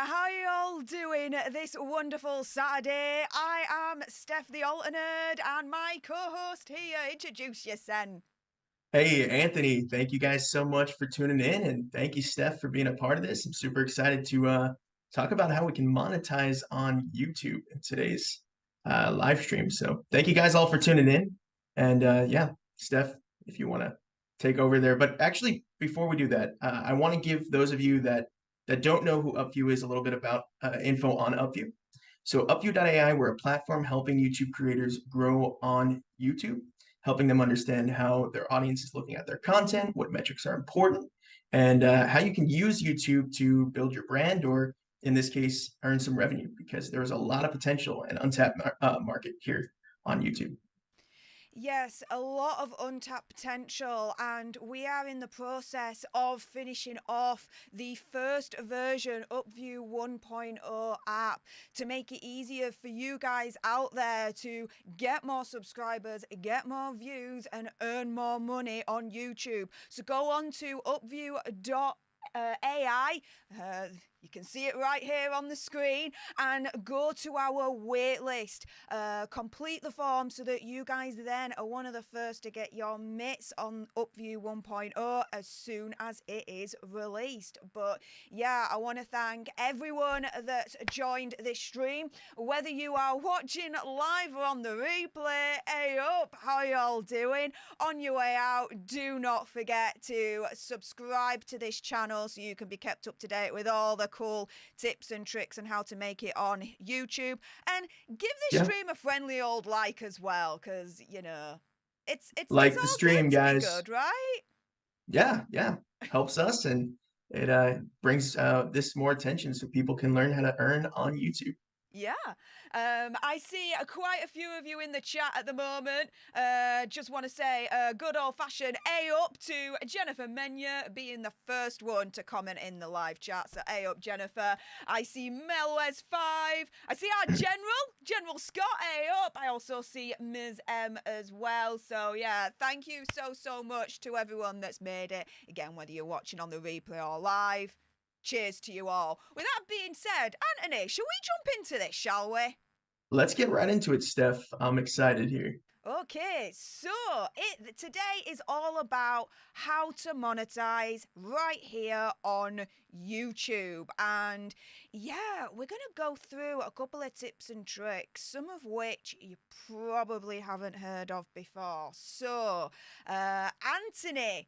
How you all doing this wonderful Saturday? I am Stef the Alternate and my co-host here. Introduce yourself. Hey, Anthony, thank you guys so much for tuning in. And thank you, Steph, for being a part of this. I'm super excited to talk about how we can monetize on YouTube in today's live stream. So thank you guys all for tuning in. And yeah, Steph, if you want to take over there. But actually, before we do that, I want to give those of you that don't know who Upview is a little bit about info on Upview. So Upview.ai, we're a platform helping YouTube creators grow on YouTube, helping them understand how their audience is looking at their content, what metrics are important, and how you can use YouTube to build your brand or, in this case, earn some revenue, because there's a lot of potential and untapped market here on YouTube. Yes, a lot of untapped potential, and we are in the process of finishing off the first version Upview 1.0 app to make it easier for you guys out there to get more subscribers, get more views, and earn more money on YouTube. So go on to Upview.ai. You can see it right here on the screen, and go to our waitlist. Complete the form so that you guys then are one of the first to get your mitts on Upview 1.0 as soon as it is released. But yeah, I want to thank everyone that's joined this stream, whether you are watching live or on the replay. Hey up, how y'all doing? On your way out, do not forget to subscribe to this channel so you can be kept up to date with all the cool tips and tricks on how to make it on YouTube, and give this Yeah, stream a friendly old like as well, because it's like the all stream, good to be guys. good, right? Yeah, helps us and it brings this more attention so people can learn how to earn on YouTube. Yeah. I see quite a few of you in the chat at the moment. Just want to say good old-fashioned A up to Jennifer Menya being the first one to comment in the live chat. So A up, Jennifer. I see Melwes5. I see our General Scott, A up. I also see Ms. M as well. So yeah, thank you so much to everyone that's made it. Again, whether you're watching on the replay or live. Cheers to you all. With that being said, Anthony, shall we jump into this, shall we? Let's get right into it, Steph. I'm excited here. Okay, so today is all about how to monetize right here on YouTube. And yeah, we're going to go through a couple of tips and tricks, some of which you probably haven't heard of before. So, Anthony,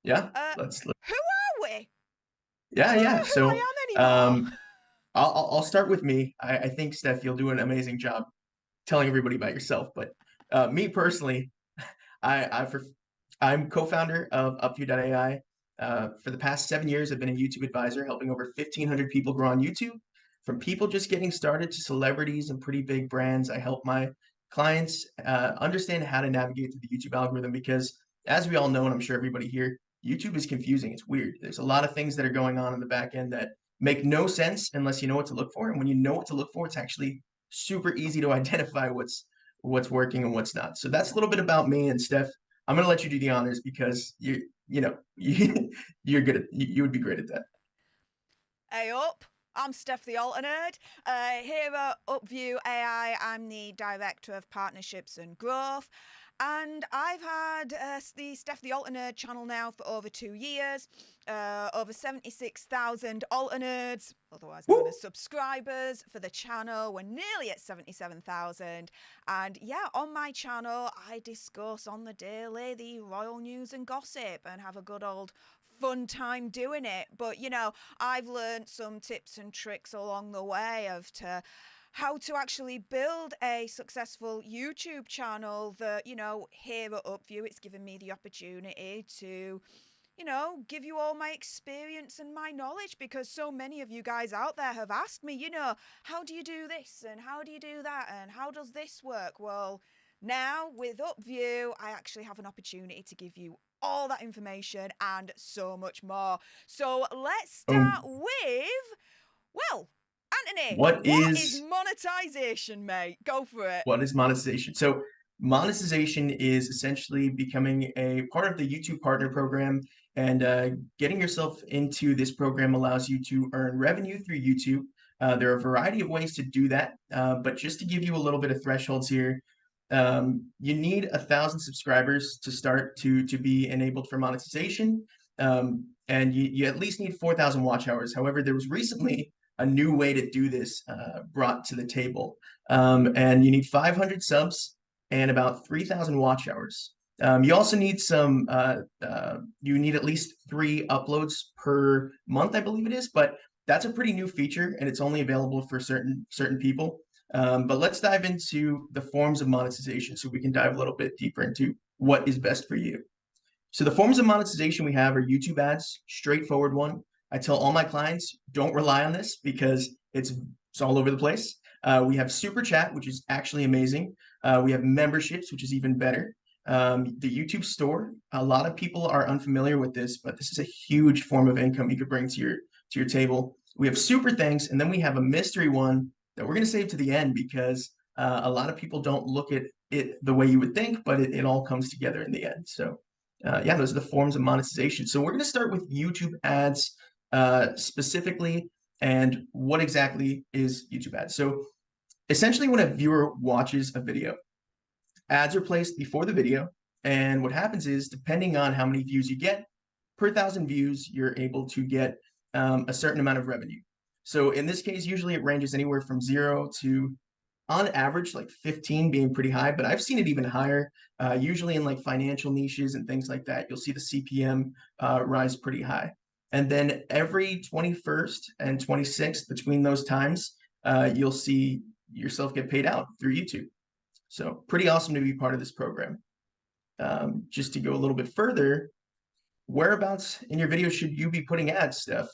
Yeah, uh, let's who are we? I Yeah, don't yeah. know who So, I am anymore. um, I'll start with me. I think Steph, you'll do an amazing job telling everybody about yourself. But me personally, I, I for, I'm co-founder of Upview.ai. For the past 7 years, I've been a YouTube advisor, helping over 1,500 people grow on YouTube. From people just getting started to celebrities and pretty big brands, I help my clients understand how to navigate through the YouTube algorithm because, as we all know, and I'm sure everybody here, YouTube is confusing. It's weird. There's a lot of things that are going on in the back end that make no sense unless you know what to look for. And when you know what to look for, it's actually super easy to identify what's working and what's not. So that's a little bit about me. And Steph, I'm gonna let you do the honors because you're good at you would be great at that. Hey up, I'm Stef the Alternate. Here at Upview AI, I'm the Director of Partnerships and Growth. And I've had the Stef the Alternate channel now for over 2 years. Over 76,000 alternates, otherwise known Woo! as subscribers, for the channel. We're nearly at 77,000. And yeah, on my channel, I discuss on the daily the royal news and gossip and have a good old fun time doing it. But I've learned some tips and tricks along the way of to how to actually build a successful YouTube channel that, here at Upview, it's given me the opportunity to, give you all my experience and my knowledge, because so many of you guys out there have asked me, how do you do this and how do you do that and how does this work? Well, now with Upview, I actually have an opportunity to give you all that information and so much more. So let's Oh, start with, well, Anthony, what what is is monetization, mate? Go for it. what is monetization? So Monetization is essentially becoming a part of the YouTube Partner Program, and getting yourself into this program allows you to earn revenue through YouTube. There are a variety of ways to do that, but just to give you a little bit of thresholds here, you need 1,000 subscribers to start to be enabled for monetization, and you at least need 4,000 watch hours. However, there was recently a new way to do this brought to the table, and you need 500 subs and about 3,000 watch hours. You also need you need at least 3 uploads per month, I believe it is, but that's a pretty new feature and it's only available for certain people. But let's dive into the forms of monetization so we can dive a little bit deeper into what is best for you. So the forms of monetization we have are YouTube ads, straightforward one. I tell all my clients, don't rely on this because it's all over the place. We have super chat, which is actually amazing. We have memberships, which is even better. The YouTube store, a lot of people are unfamiliar with this, but this is a huge form of income you could bring to your table. We have super thanks, and then we have a mystery one that we're going to save to the end because a lot of people don't look at it the way you would think, but it all comes together in the end. So yeah, those are the forms of monetization. So we're going to start with YouTube ads specifically, and what exactly is YouTube ads. So essentially, when a viewer watches a video, ads are placed before the video, and what happens is, depending on how many views you get, per 1,000 views, you're able to get a certain amount of revenue. So in this case, usually it ranges anywhere from 0 to, on average, like 15 being pretty high, but I've seen it even higher. Usually in like financial niches and things like that, you'll see the CPM rise pretty high. And then every 21st and 26th, between those times, you'll see yourself get paid out through YouTube. So pretty awesome to be part of this program. Just to go a little bit further, whereabouts in your video should you be putting ads, Stef?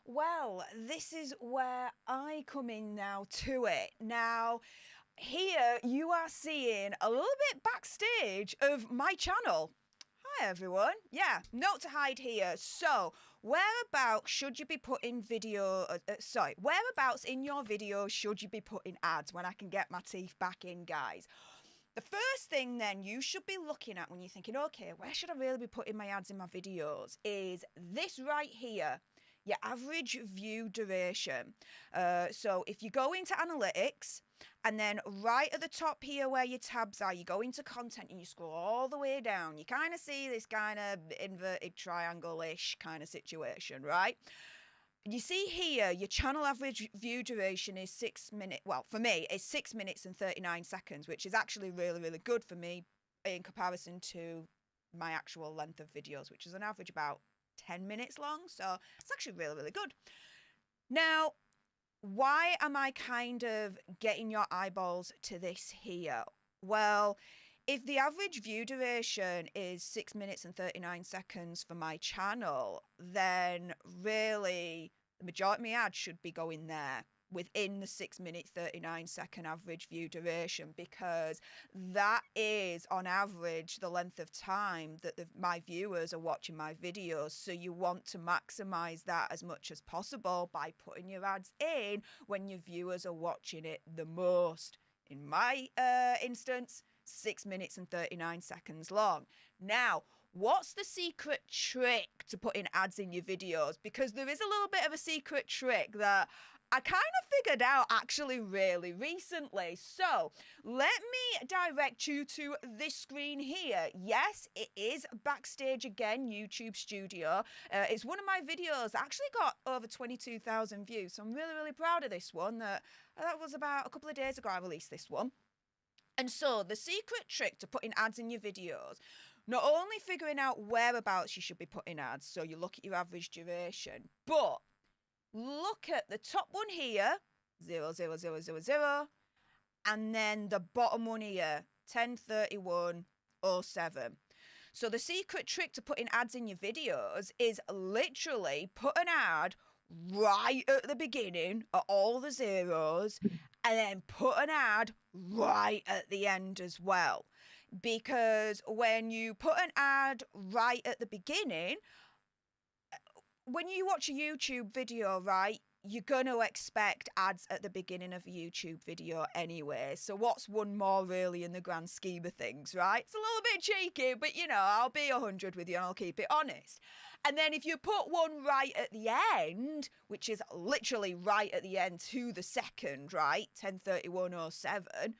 Well, this is where I come in now to it. Now, here you are seeing a little bit backstage of my channel. Hi everyone. Yeah, not to hide here. So, whereabouts should you be putting whereabouts in your video should you be putting ads when I can get my teeth back in, guys? The first thing then you should be looking at when you're thinking, okay, where should I really be putting my ads in my videos, is this right here, your average view duration. So if you go into analytics, and then right at the top here where your tabs are, you go into content and you scroll all the way down, you kind of see this kind of inverted triangle-ish kind of situation, right? You see here, your channel average view duration is 6 minutes. Well, for me, it's 6 minutes and 39 seconds, which is actually really, really good for me in comparison to my actual length of videos, which is on average about 10 minutes long. So it's actually really, really good. Now, why am I kind of getting your eyeballs to this here? Well, if the average view duration is 6 minutes and 39 seconds for my channel, then really the majority of my ads should be going there within the 6 minute 39-second average view duration, because that is on average the length of time that my viewers are watching my videos. So you want to maximize that as much as possible by putting your ads in when your viewers are watching it the most. In my instance, 6 minutes and 39 seconds long. Now, what's the secret trick to putting ads in your videos? Because there is a little bit of a secret trick that I kind of figured out actually really recently. So let me direct you to this screen here. Yes, it is backstage again, YouTube Studio. It's one of my videos that actually got over 22,000 views. So I'm really, really proud of this one. That was about a couple of days ago I released this one. And so the secret trick to putting ads in your videos, not only figuring out whereabouts you should be putting ads, so you look at your average duration, but look at the top one here, 00000, and then the bottom one here, 103107. So the secret trick to putting ads in your videos is literally put an ad right at the beginning at all the zeros, and then put an ad right at the end as well. Because when you put an ad right at the beginning, when you watch a YouTube video, right, you're going to expect ads at the beginning of a YouTube video anyway. So what's one more really in the grand scheme of things, right? It's a little bit cheeky, but I'll be 100 with you and I'll keep it honest. And then if you put one right at the end, which is literally right at the end to the second, right? 10:31:07,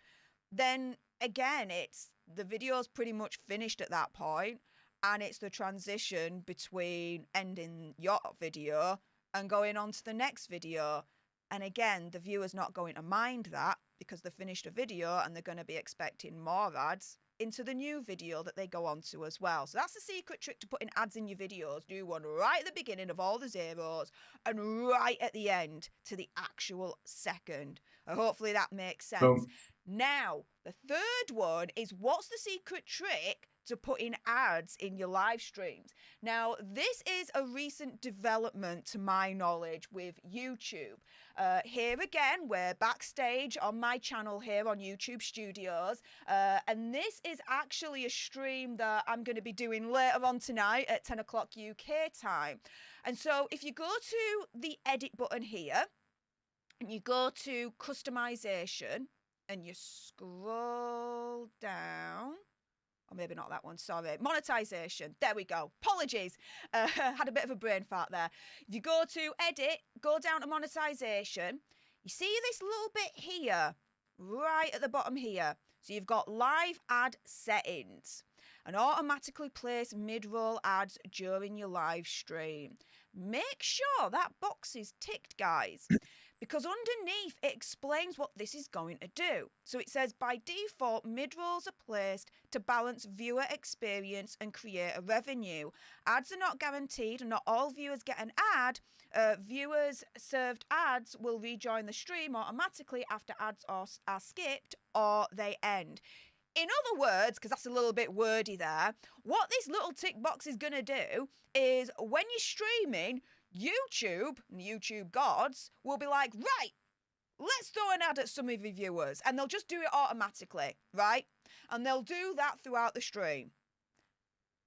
then again, it's the video's pretty much finished at that point, and it's the transition between ending your video and going on to the next video. And again, the viewer's not going to mind that because they finished a video and they're going to be expecting more ads into the new video that they go on to as well. So that's the secret trick to putting ads in your videos. Do one right at the beginning of all the zeros and right at the end to the actual second. Hopefully that makes sense. Boom. Now, the third one is, what's the secret trick to putting ads in your live streams? Now, this is a recent development to my knowledge with YouTube. Here again, we're backstage on my channel here on YouTube Studios, and this is actually a stream that I'm going to be doing later on tonight at 10 o'clock UK time. And so if you go to the edit button here, and you go to customization, and you scroll down, or maybe not that one, sorry, monetization, there we go, apologies, had a bit of a brain fart there. If you go to edit, go down to monetization, you see this little bit here, right at the bottom here. So you've got live ad settings and automatically place mid-roll ads during your live stream. Make sure that box is ticked, guys, because underneath it explains what this is going to do. So it says, by default, mid-rolls are placed to balance viewer experience and creator revenue. Ads are not guaranteed, and not all viewers get an ad. Viewers served ads will rejoin the stream automatically after ads are skipped or they end. In other words, because that's a little bit wordy there, what this little tick box is going to do is when you're streaming, YouTube and the YouTube gods will be like, right, let's throw an ad at some of your viewers, and they'll just do it automatically, right? And they'll do that throughout the stream.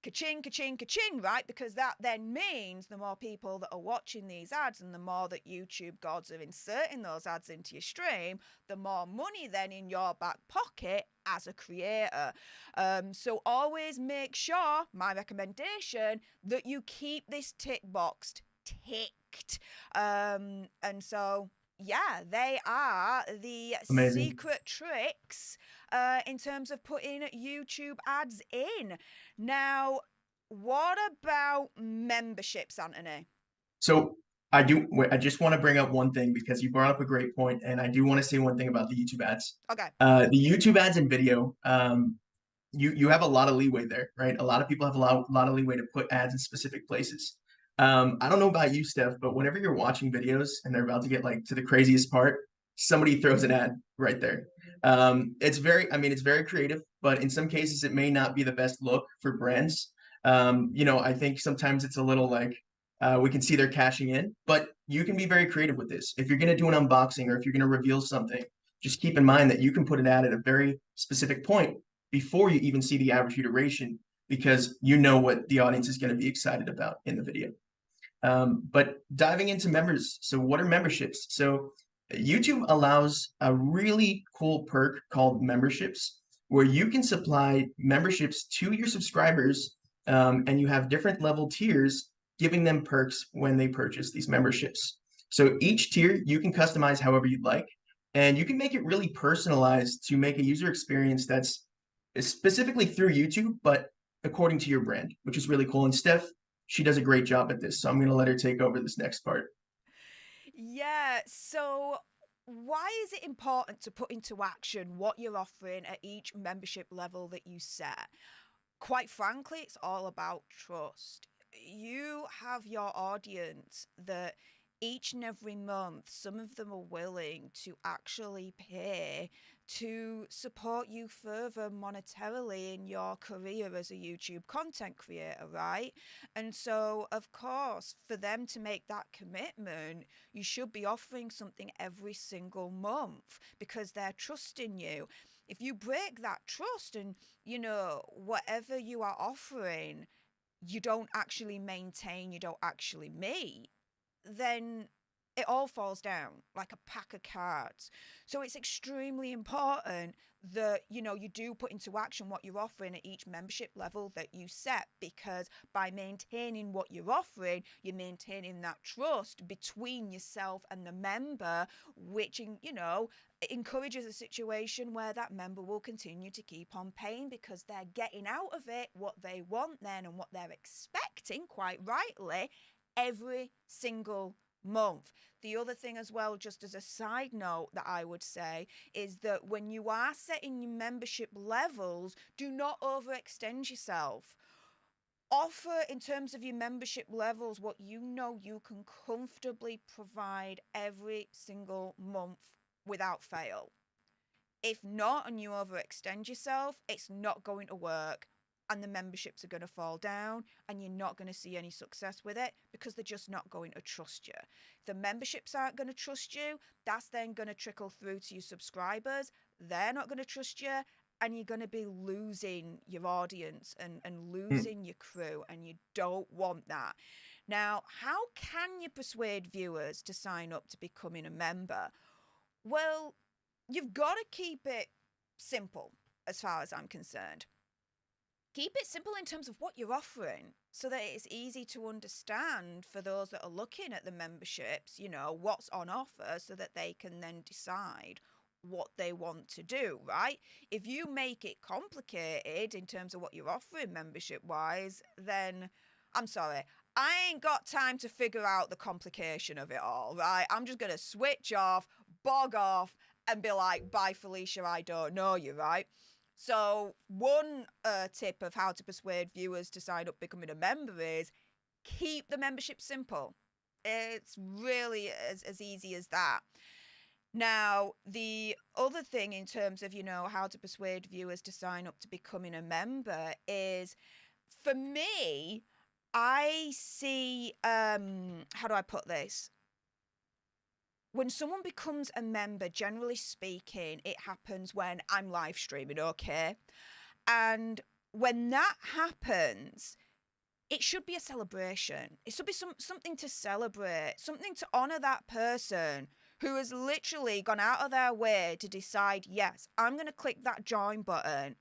Ka-ching, ka-ching, ka-ching, right? Because that then means the more people that are watching these ads and the more that YouTube gods are inserting those ads into your stream, the more money then in your back pocket as a creator. So always make sure, my recommendation, that you keep this tick boxed ticked. And so, yeah, they are the Amazing. secret tricks in terms of putting YouTube ads in. Now, what about memberships, Anthony? So I just want to bring up one thing because you brought up a great point, and I do want to say one thing about the YouTube ads. Okay. The YouTube ads in video, you have a lot of leeway there, right? A lot of people have a lot of leeway to put ads in specific places. I don't know about you, Steph, but whenever you're watching videos and they're about to get like to the craziest part, somebody throws an ad right there. It's very creative, but in some cases it may not be the best look for brands. I think sometimes it's a little like we can see they're cashing in, but you can be very creative with this. If you're going to do an unboxing or if you're going to reveal something, just keep in mind that you can put an ad at a very specific point before you even see the average view duration, because you know what the audience is going to be excited about in the video. But diving into members, so what are memberships? So YouTube allows a really cool perk called memberships, where you can supply memberships to your subscribers, and you have different level tiers giving them perks when they purchase these memberships. So each tier you can customize however you'd like, and you can make it really personalized to make a user experience that's specifically through YouTube, but according to your brand, which is really cool. And Steph, she does a great job at this, so I'm going to let her take over this next part. Yeah, so why is it important to put into action what you're offering at each membership level that you set? Quite frankly, it's all about trust. You have your audience that each and every month, some of them are willing to actually pay to support you further monetarily in your career as a YouTube content creator, right? And so, of course, for them to make that commitment, you should be offering something every single month because they're trusting you. If you break that trust and, whatever you are offering, you don't actually maintain, you don't actually meet, then it all falls down like a pack of cards. So it's extremely important that, you know, you do put into action what you're offering at each membership level that you set, because by maintaining what you're offering, you're maintaining that trust between yourself and the member, which, you know, encourages a situation where that member will continue to keep on paying because they're getting out of it what they want then and what they're expecting, quite rightly, every single month. The other thing as well, just as a side note that I would say, is that when you are setting your membership levels, do not overextend yourself. Offer, in terms of your membership levels, what you know you can comfortably provide every single month without fail. If not, and you overextend yourself, it's not going to work, and the memberships are going to fall down, and you're not going to see any success with it because they're just not going to trust you. If the memberships aren't going to trust you, that's then going to trickle through to your subscribers. They're not going to trust you, and you're going to be losing your audience and losing your crew, and you don't want that. Now, how can you persuade viewers to sign up to becoming a member? Well, you've got to keep it simple as far as I'm concerned. Keep it simple in terms of what you're offering so that it's easy to understand for those that are looking at the memberships, you know, what's on offer so that they can then decide what they want to do, right? If you make it complicated in terms of what you're offering membership wise, then I'm sorry, I ain't got time to figure out the complication of it all, right? I'm just going to switch off, bog off, and be like, bye, Felicia, I don't know you, right? So one tip of how to persuade viewers to sign up becoming a member is keep the membership simple. It's really as easy as that. Now, the other thing in terms of, you know, how to persuade viewers to sign up to becoming a member is, for me, I see, how do I put this? When someone becomes a member, generally speaking, it happens when I'm live streaming, okay? And when that happens, it should be a celebration. It should be something to celebrate, something to honor that person who has literally gone out of their way to decide, yes, I'm going to click that join button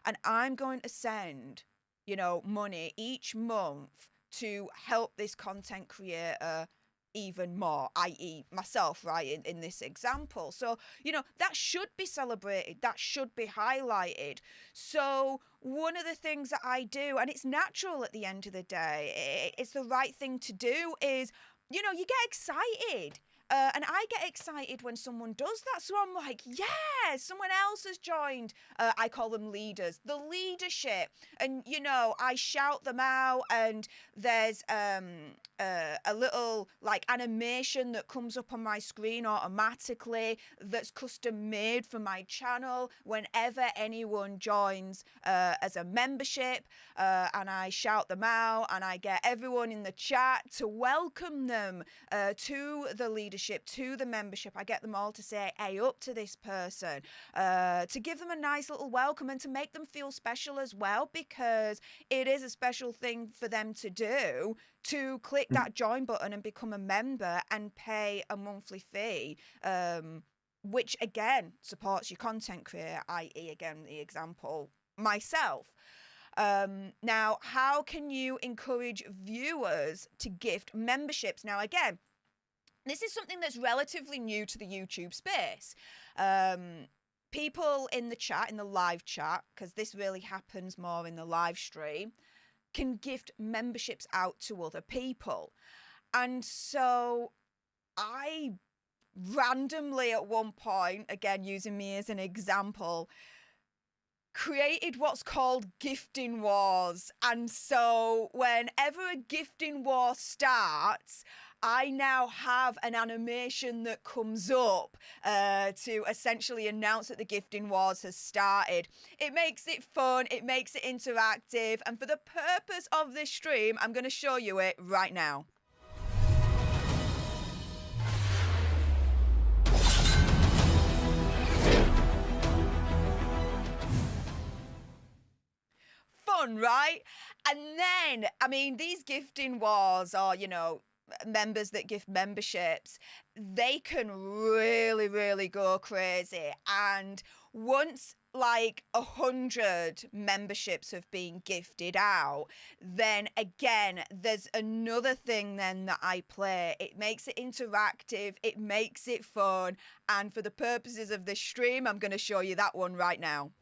and I'm going to send, you know, money each month to help this content creator even more, i.e. myself, right, in this example. So, you know, that should be celebrated, that should be highlighted. So one of the things that I do, and it's natural at the end of the day, it's the right thing to do, is, you know, you get excited. And I get excited when someone does that. So I'm like, yeah, someone else has joined. I call them leaders, the leadership. And, you know, I shout them out, and there's a little like animation that comes up on my screen automatically that's custom made for my channel whenever anyone joins as a membership. And I shout them out, and I get everyone in the chat to welcome them to the leadership, to the membership. I get them all to say, hey, up to this person, to give them a nice little welcome and to make them feel special as well, because it is a special thing for them to do, to click that join button and become a member and pay a monthly fee, which again supports your content creator, i.e. again the example, myself. Now, how can you encourage viewers to gift memberships? Now, again, this is something that's relatively new to the YouTube space. People in the chat, in the live chat, because this really happens more in the live stream, can gift memberships out to other people. And so I randomly at one point, again using me as an example, created what's called gifting wars. And so whenever a gifting war starts, I now have an animation that comes up to essentially announce that the gifting wars has started. It makes it fun, it makes it interactive, and for the purpose of this stream, I'm going to show you it right now. Fun, right? And then, I mean, these gifting wars are, you know, members that gift memberships, they can really, really go crazy. And once like 100 memberships have been gifted out, then again, there's another thing then that I play. It makes it interactive, it makes it fun. And for the purposes of this stream, I'm going to show you that one right now.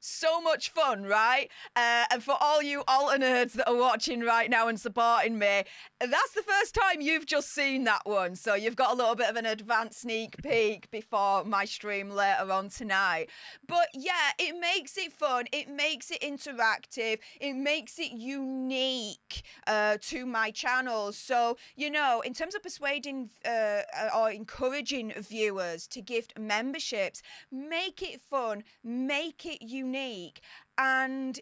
So much fun, right? And for all you alter nerds that are watching right now and supporting me, that's the first time you've just seen that one. So you've got a little bit of an advanced sneak peek before my stream later on tonight. But yeah, it makes it fun. It makes it interactive. It makes it unique to my channel. So, you know, in terms of persuading or encouraging viewers to gift memberships, make it fun, make it unique. And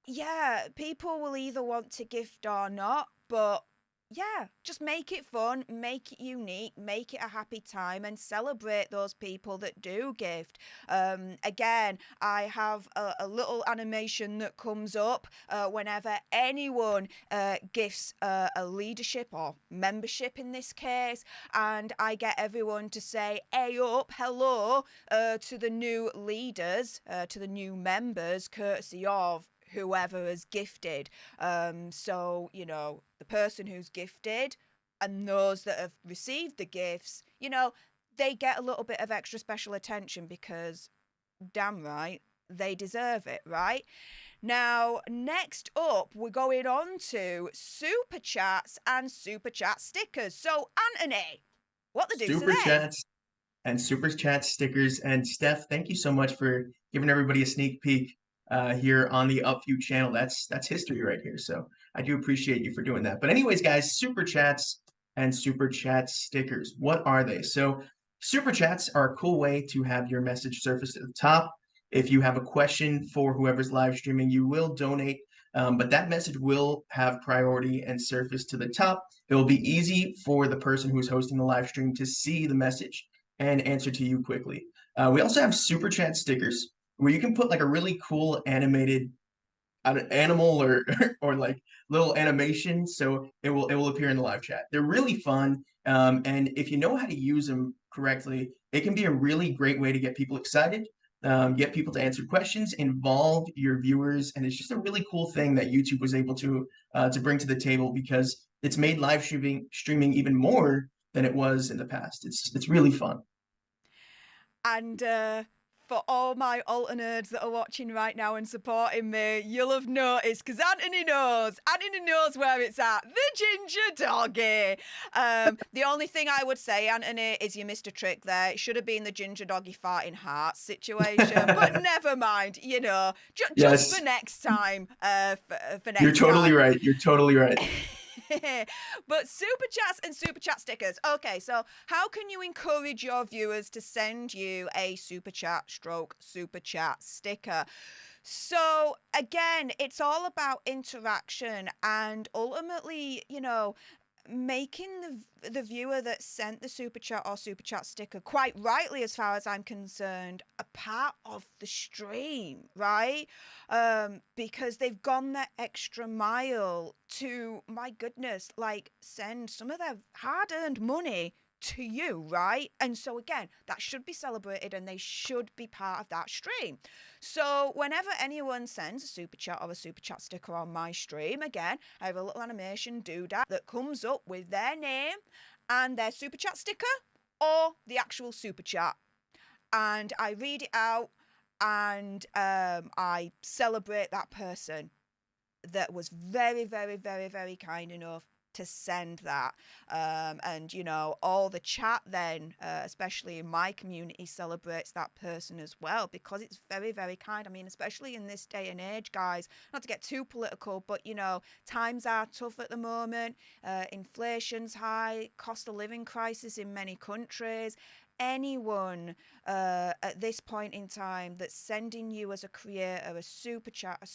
yeah, people will either want to gift or not, but yeah, just make it fun, make it unique, make it a happy time, and celebrate those people that do gift. Again, I have a little animation that comes up whenever anyone gifts a leadership or membership in this case, and I get everyone to say "Hey up, hello" to the new leaders, to the new members, courtesy of whoever has gifted. So, you know, the person who's gifted and those that have received the gifts, you know, they get a little bit of extra special attention because damn right, they deserve it, right? Now, next up, we're going on to super chats and super chat stickers. So, Anthony, what the deuce are Super they? chats and super chat stickers. And Steph, thank you so much for giving everybody a sneak peek here on the Upview channel. That's history right here. So I do appreciate you for doing that. But anyways, guys, super chats and super chat stickers. What are they? So super chats are a cool way to have your message surface at the top. If you have a question for whoever's live streaming, you will donate, but that message will have priority and surface to the top. It will be easy for the person who's hosting the live stream to see the message and answer to you quickly. We also have super chat stickers where you can put like a really cool animated animal or or like little animation, so it will appear in the live chat. They're really fun, and if you know how to use them correctly, it can be a really great way to get people excited, get people to answer questions, involve your viewers, and it's just a really cool thing that YouTube was able to bring to the table because it's made live streaming even more than it was in the past. It's really fun. And for all my alter nerds that are watching right now and supporting me, you'll have noticed, because Anthony knows where it's at, the ginger doggy. The only thing I would say, Anthony, is you missed a trick there. It should have been the ginger doggy farting heart situation, but never mind, you know, just for Yes, next time, for you're next totally time. right. You're totally right. But super chats and super chat stickers. Okay, so how can you encourage your viewers to send you a super chat stroke super chat sticker? So again, it's all about interaction and ultimately, you know, making the viewer that sent the super chat or super chat sticker, quite rightly as far as I'm concerned, a part of the stream, right? Because they've gone that extra mile to, my goodness, like send some of their hard-earned money to you, right? And so again, that should be celebrated and they should be part of that stream. So whenever anyone sends a super chat or a super chat sticker on my stream, again, I have a little animation doodad that comes up with their name and their super chat sticker or the actual super chat. And I read it out and I celebrate that person that was very, very, very, very kind enough to send that. And, you know, all the chat then, especially in my community, celebrates that person as well because it's very, very kind. I mean, especially in this day and age, guys, not to get too political, but, you know, times are tough at the moment. Inflation's high, cost of living crisis in many countries. anyone at this point in time that's sending you as a creator a super chat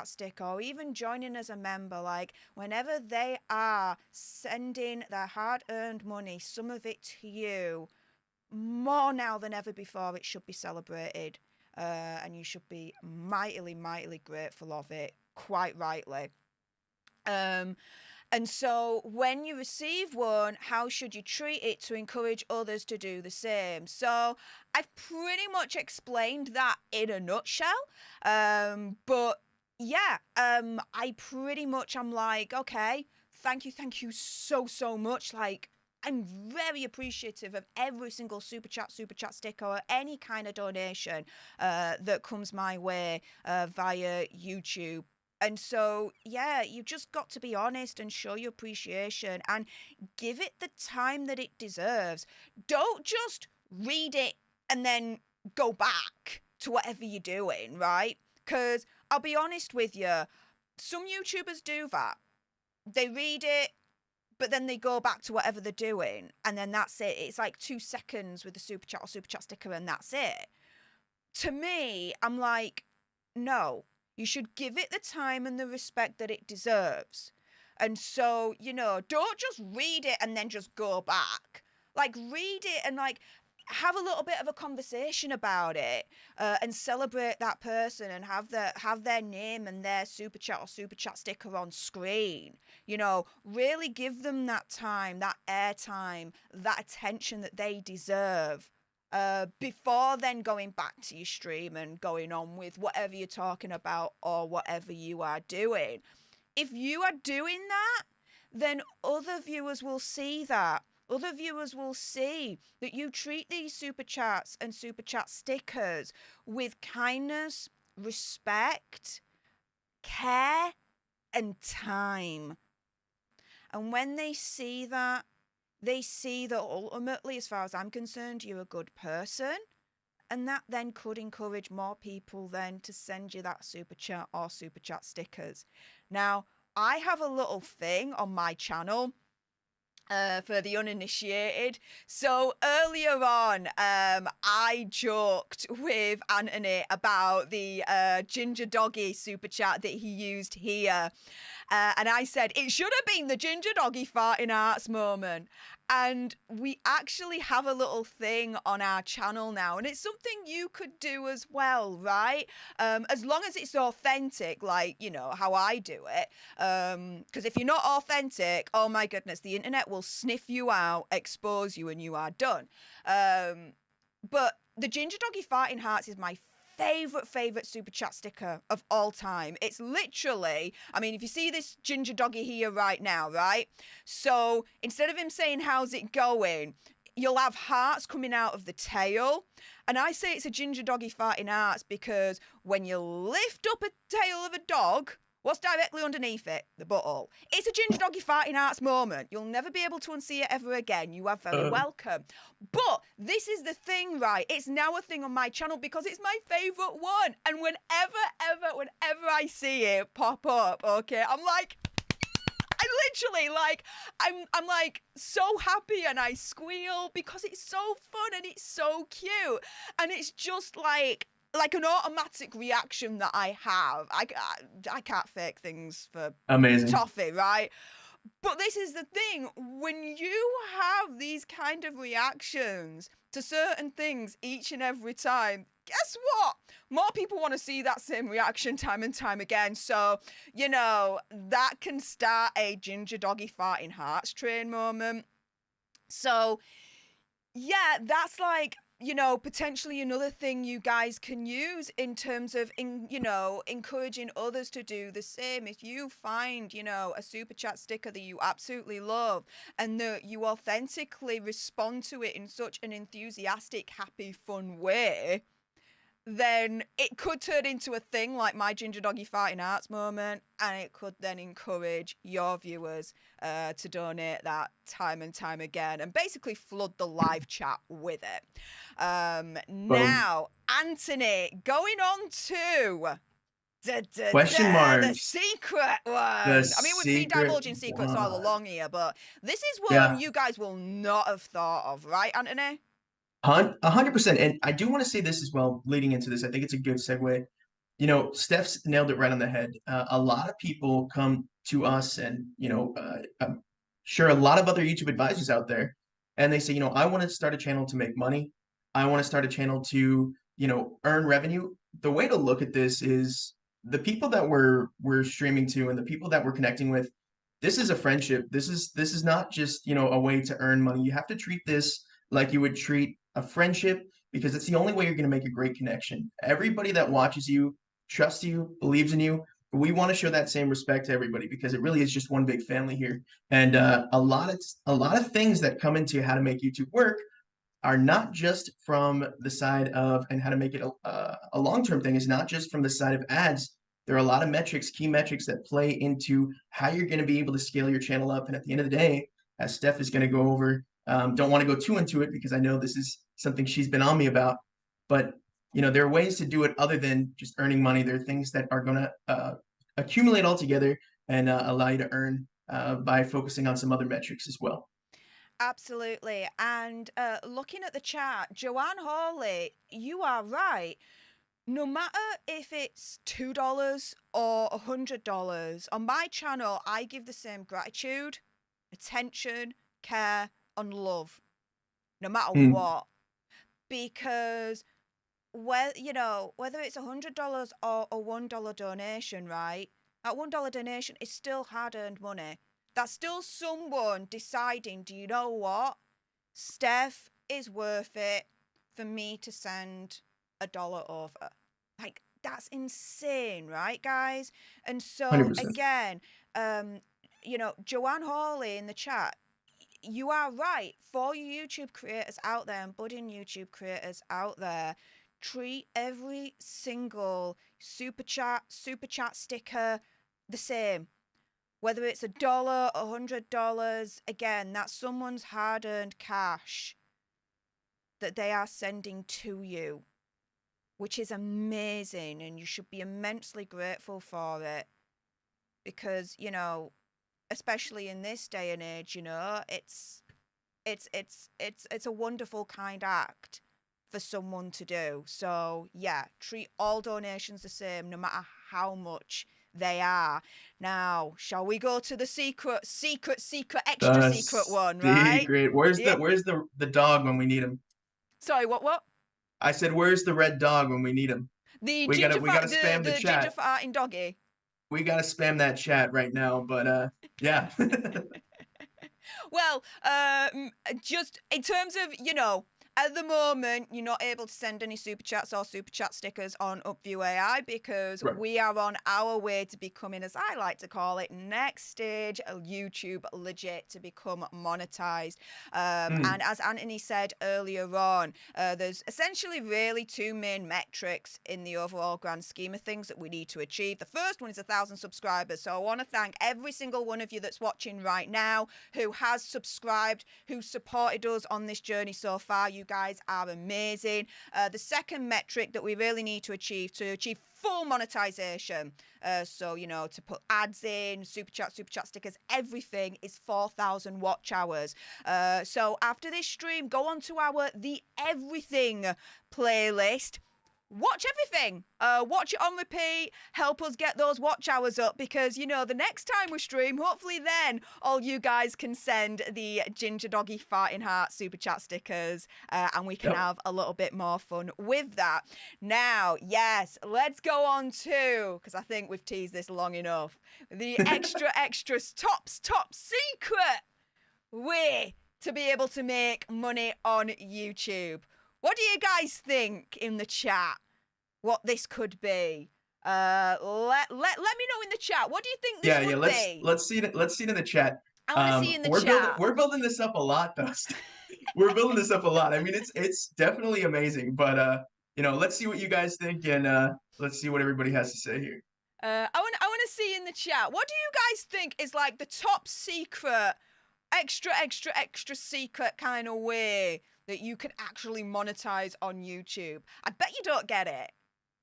sticker, or even joining as a member, like whenever they are sending their hard-earned money, some of it to you, more now than ever before, it should be celebrated. And you should be mightily grateful of it, quite rightly. And so when you receive one, how should you treat it to encourage others to do the same? So I've pretty much explained that in a nutshell. But yeah, I pretty much am like, okay, thank you so much. Like, I'm very appreciative of every single super chat sticker, or any kind of donation that comes my way via YouTube. And so, yeah, you just got to be honest and show your appreciation and give it the time that it deserves. Don't just read it and then go back to whatever you're doing, right? Because I'll be honest with you, some YouTubers do that. They read it, but then they go back to whatever they're doing, and then that's it. It's like 2 seconds with the super chat or super chat sticker, and that's it. To me, I'm like, no, you should give it the time and the respect that it deserves. And so, don't just read it and then just go back. Like, read it and, like, have a little bit of a conversation about it, and celebrate that person, and have their name and their super chat or super chat sticker on screen. Really give them that time, that airtime, that attention that they deserve, before then going back to your stream and going on with whatever you're talking about or whatever you are doing. If you are doing that, then other viewers will see that. Other viewers will see that you treat these super chats and super chat stickers with kindness, respect, care, and time. And when they see that ultimately, as far as I'm concerned, you're a good person. And that then could encourage more people then to send you that super chat or super chat stickers. Now, I have a little thing on my channel for the uninitiated. So earlier on, I joked with Anthony about the ginger doggy super chat that he used here. And I said, it should have been the ginger doggy farting arts moment. And we actually have a little thing on our channel now, and it's something you could do as well, right? As long as it's authentic, like, how I do it. Because if you're not authentic, oh my goodness, the internet will sniff you out, expose you, and you are done. But the ginger doggy farting hearts is my favorite super chat sticker of all time. It's literally, I mean, if you see this ginger doggy here right now, right? So instead of him saying, how's it going? You'll have hearts coming out of the tail. And I say it's a ginger doggy farting hearts because when you lift up a tail of a dog, what's directly underneath it? The butthole. It's a ginger doggy farting arts moment. You'll never be able to unsee it ever again. You are very welcome. But this is the thing, right? It's now a thing on my channel because it's my favourite one. And whenever I see it pop up, okay, I'm like, I literally, like, I'm like so happy, and I squeal because it's so fun and it's so cute. And it's just like an automatic reaction that I have. I can't fake things for Amazing. toffee, right? But this is the thing, when you have these kind of reactions to certain things each and every time, guess what? More people want to see that same reaction time and time again. So, that can start a ginger doggy farting hearts train moment. So, yeah, that's like, potentially another thing you guys can use in terms of, encouraging others to do the same. If you find, a super chat sticker that you absolutely love and that you authentically respond to it in such an enthusiastic, happy, fun way, then it could turn into a thing like my ginger doggy farting arts moment, and it could then encourage your viewers to donate that time and time again, and basically flood the live chat with it. Now, Anthony, going on to Question the marks. secret one. The I mean, we've been secret divulging secrets all one. along here, but this is one Yeah. you guys will not have thought of, right, Anthony? 100%. And I do want to say this as well, leading into this. I think it's a good segue. Steph's nailed it right on the head. A lot of people come to us, and I'm sure a lot of other YouTube advisors out there, and they say, I want to start a channel to make money. I want to start a channel to, earn revenue. The way to look at this is the people that we're streaming to and the people that we're connecting with. This is a friendship. This is not just, a way to earn money. You have to treat this like you would treat a friendship because it's the only way you're going to make a great connection. Everybody that watches you trusts you, believes in you. We want to show that same respect to everybody because it really is just one big family here. And a lot of things that come into how to make YouTube work are not just from the side of and how to make it a long-term thing is not just from the side of ads. There are a lot of metrics, key metrics that play into how you're going to be able to scale your channel up. And at the end of the day, as Steph is going to go over, don't want to go too into it because I know this is something she's been on me about. But there are ways to do it other than just earning money. There are things that are going to accumulate all together and allow you to earn by focusing on some other metrics as well. Absolutely. And looking at the chat, Joanne Hawley, you are right. No matter if it's $2 or $100, on my channel, I give the same gratitude, attention, care, and love, no matter Mm, what. Because whether it's $100 or a $1 donation, right? That $1 donation is still hard-earned money. That's still someone deciding, do you know what? Steph is worth it for me to send $1 over. Like, that's insane, right, guys? And so 100%. again, Joanne Hawley in the chat, you are right. For you YouTube creators out there and budding YouTube creators out there, treat every single super chat sticker the same. Whether it's $1, $100, again, that's someone's hard-earned cash that they are sending to you, which is amazing, and you should be immensely grateful for it because, especially in this day and age, it's a wonderful kind act for someone to do. So yeah, treat all donations the same, no matter how much they are. Now, shall we go to the extra The secret one, right? secret. Where's the Yeah. where's the dog when we need him? Sorry, what? I said, where's the red dog when we need him? The We gotta ginger we fat, gotta spam the the ginger chat. farting doggy. We gotta spam that chat right now. But yeah. Well, just in terms of, at the moment, you're not able to send any super chats or super chat stickers on Upview.ai because Right. we are on our way to becoming, as I like to call it, next stage YouTube legit to become monetized. Mm, And as Anthony said earlier on, there's essentially really two main metrics in the overall grand scheme of things that we need to achieve. The first one is 1,000 subscribers. So I want to thank every single one of you that's watching right now who has subscribed, who supported us on this journey so far. You guys are amazing. The second metric that we really need to achieve full monetization, to put ads in, super chat stickers, everything, is 4,000 watch hours. So after this stream, go on to our The Everything playlist. Watch everything. Watch it on repeat. Help us get those watch hours up because, the next time we stream, hopefully then all you guys can send the ginger doggy farting heart super chat stickers and we can yep. have a little bit more fun with that. Now, yes, let's go on to, because I think we've teased this long enough, the extras top secret way to be able to make money on YouTube. What do you guys think in the chat? What this could be? Let me know in the chat. What do you think this Yeah. would Let's be? let's see it. Let's see it in the chat. I want to see in the We're building chat. we're building this up a lot, though. We're building this up a lot. I mean, it's definitely amazing. But let's see what you guys think, and let's see what everybody has to say here. I want to see in the chat. What do you guys think is like the top secret, extra secret kind of way that you can actually monetize on YouTube? I bet you don't get it.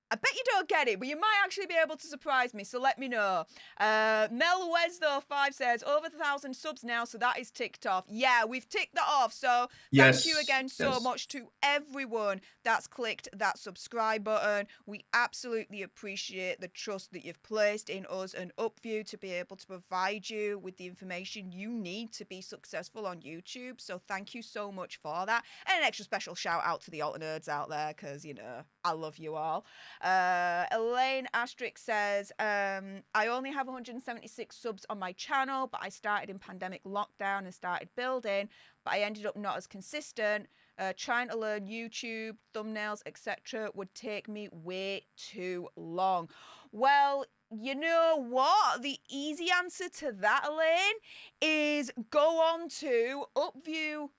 I bet you don't get it, but you might actually be able to surprise me, so let me know. Mel Wesdo 5 says, over 1,000 subs now, so that is ticked off. Yeah, we've ticked that off, so thank you Yes, again so yes. much to everyone that's clicked that subscribe button. We absolutely appreciate the trust that you've placed in us and Upview to be able to provide you with the information you need to be successful on YouTube, so thank you so much for that. And an extra special shout out to the Alter Nerds out there, because, you know, I love you all. Elaine Astrick says, I only have 176 subs on my channel, but I started in pandemic lockdown and started building, but I ended up not as consistent. Trying to learn YouTube, thumbnails, etc. would take me way too long. Well, you know what? The easy answer to that, Elaine, is go on to Upview.ai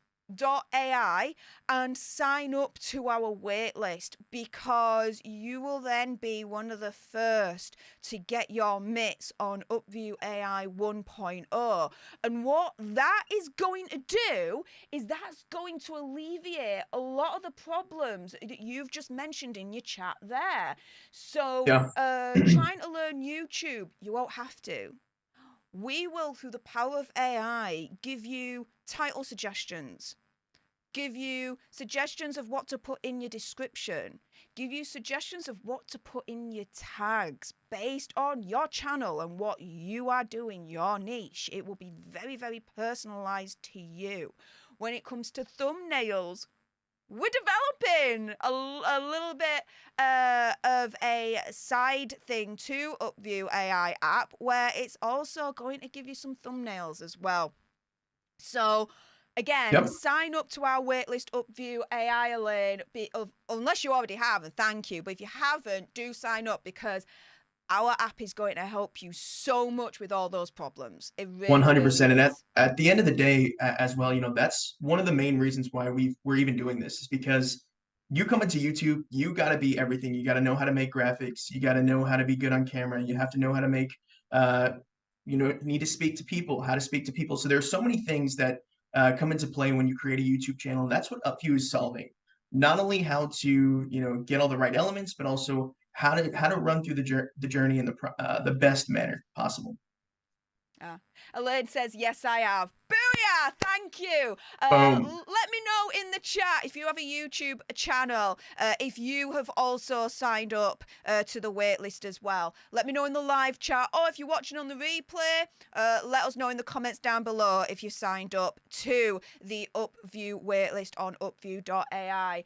and sign up to our waitlist, because you will then be one of the first to get your mitts on Upview AI 1.0. And what that is going to do is that's going to alleviate a lot of the problems that you've just mentioned in your chat there. So Yeah. trying to learn YouTube, you won't have to. We will, through the power of AI, give you title suggestions, give you suggestions of what to put in your description, give you suggestions of what to put in your tags based on your channel and what you are doing, your niche. It will be very, very personalized to you. When it comes to thumbnails, we're developing a little bit of a side thing to Upview AI app, where it's also going to give you some thumbnails as well. So again, Yep. sign up to our waitlist, Upview AI, Elaine, unless you already have, and thank you. But if you haven't, do sign up, because our app is going to help you so much with all those problems. It really, really 100%. And is. at the end of the day, as well, that's one of the main reasons why we're even doing this, is because you come into YouTube, you got to be everything. You got to know how to make graphics. You got to know how to be good on camera. You have to know how to make, uh, need to speak to people, how to speak to people. So there's so many things that come into play when you create a YouTube channel. And that's what Upview is solving. Not only how to, get all the right elements, but also how to run through the journey in the best manner possible. Elaine says, yes, I have. Booyah! Thank you. Boom. Let me know in the chat if you have a YouTube channel, if you have also signed up to the waitlist as well. Let me know in the live chat, or if you're watching on the replay, let us know in the comments down below if you signed up to the Upview waitlist on Upview.ai.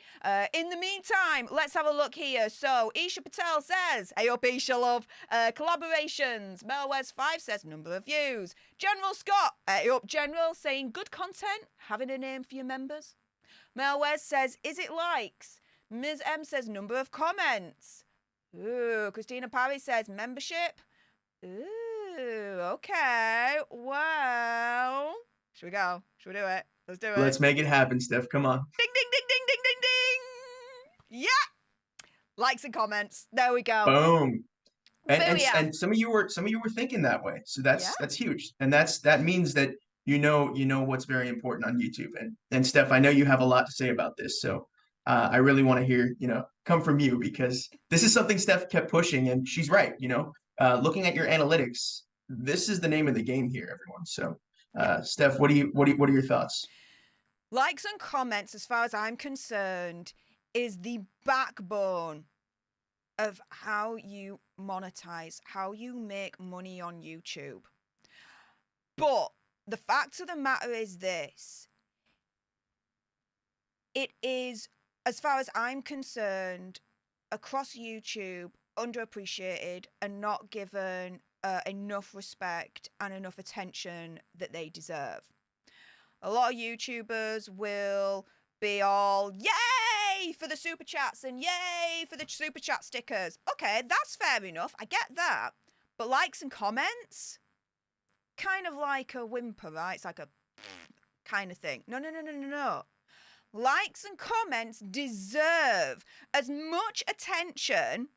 In the meantime, let's have a look here. So, Isha Patel says, hey up, Isha, love. Collaborations. Melwes5 says, number of views. General Scott, hey up, General, saying good content, having a name for your members. Melwes says, is it likes? Ms. M says, number of comments. Ooh, Christina Parry says, membership. Ooh, okay. Well, should we go? Should we do it? Let's do it. Let's make it happen, Steph. Come on. Ding, ding, ding, ding, ding, ding, ding. Yeah. Likes and comments. There we go. Boom. And and Booyah. and some of you were thinking that way. So Yeah. that's huge. And that means that you know what's very important on YouTube. And Steph, I know you have a lot to say about this. So I really want to hear, come from you, because this is something Steph kept pushing, and she's right. Looking at your analytics, this is the name of the game here, everyone. So Yeah. Steph, what are your thoughts? Likes and comments, as far as I'm concerned, is the backbone of how you monetize, how you make money on YouTube. But the fact of the matter is this: it is, as far as I'm concerned, across YouTube, underappreciated and not given enough respect and enough attention that they deserve. A lot of YouTubers will be all, yay for the super chats and yay for the super chat stickers. Okay, that's fair enough. I get that. But likes and comments, kind of like a whimper, right? It's like a kind of thing. No. Likes and comments deserve as much attention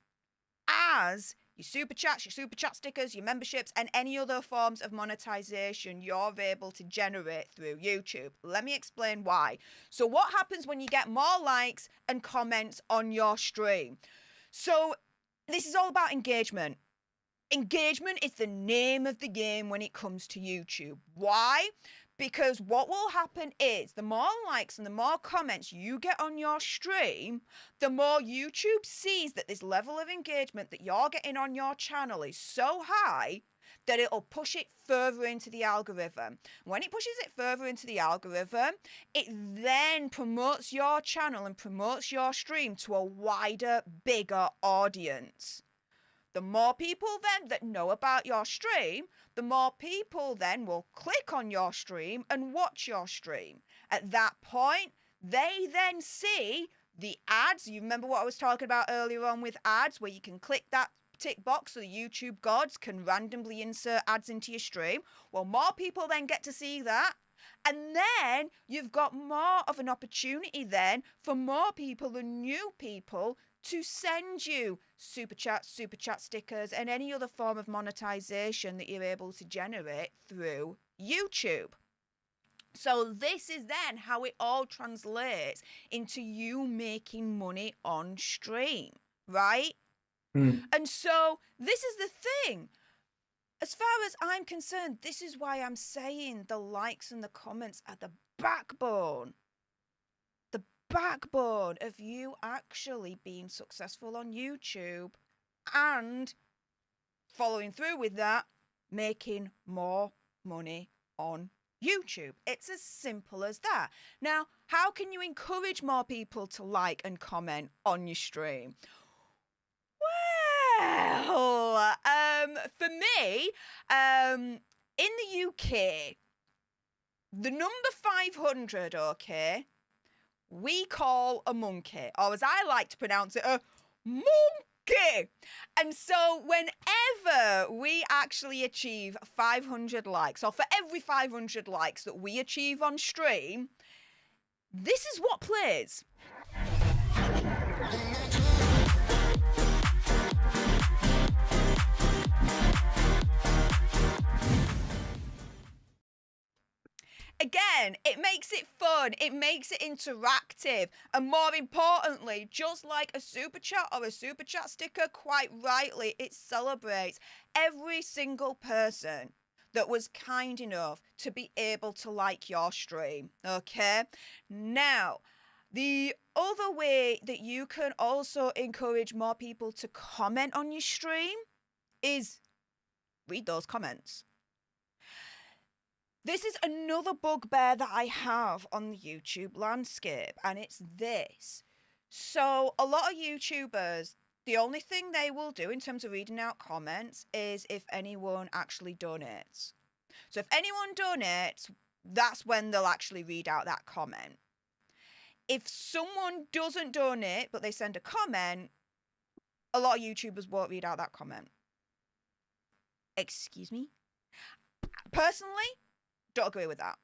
as your super chats, your super chat stickers, your memberships, and any other forms of monetization you're able to generate through YouTube. Let me explain why. So what happens when you get more likes and comments on your stream? So This is all about engagement. Engagement is the name of the game when it comes to YouTube. Why? Because what will happen is the more likes and the more comments you get on your stream, the more YouTube sees that this level of engagement that you're getting on your channel is so high that it'll push it further into the algorithm. When it pushes it further into the algorithm, it then promotes your channel and promotes your stream to a wider, bigger audience. The more people then that know about your stream, the more people then will click on your stream and watch your stream. At that point, they then see the ads. You remember what I was talking about earlier on with ads, where you can click that tick box so the YouTube gods can randomly insert ads into your stream. Well, more people then get to see that. And then you've got more of an opportunity then for more people and new people to send you super chat stickers, and any other form of monetization that you're able to generate through YouTube. So this is then how it all translates into you making money on stream, right? And so this is the thing. As far as I'm concerned, this is why I'm saying the likes and the comments are the backbone of you actually being successful on YouTube and following through with that, making more money on YouTube. It's as simple as that. Now, how can you encourage more people to like and comment on your stream? Well, for me, in the UK, the number 500, okay, we call a monkey, or as I like to pronounce it, a monkey. And so whenever we actually achieve 500 likes, or for every 500 likes that we achieve on stream, this is what plays. Again, it makes it fun, it makes it interactive, and more importantly, just like a super chat or a super chat sticker, quite rightly, it celebrates every single person that was kind enough to be able to like your stream, okay? Now, the other way that you can also encourage more people to comment on your stream is read those comments. This is another bugbear that I have on the YouTube landscape, and it's this. So a lot of YouTubers, the only thing they will do in terms of reading out comments is if anyone actually donates. So if anyone donates, that's when they'll actually read out that comment. If someone doesn't donate, but they send a comment, a lot of YouTubers won't read out that comment. Excuse me? Personally, don't agree with that.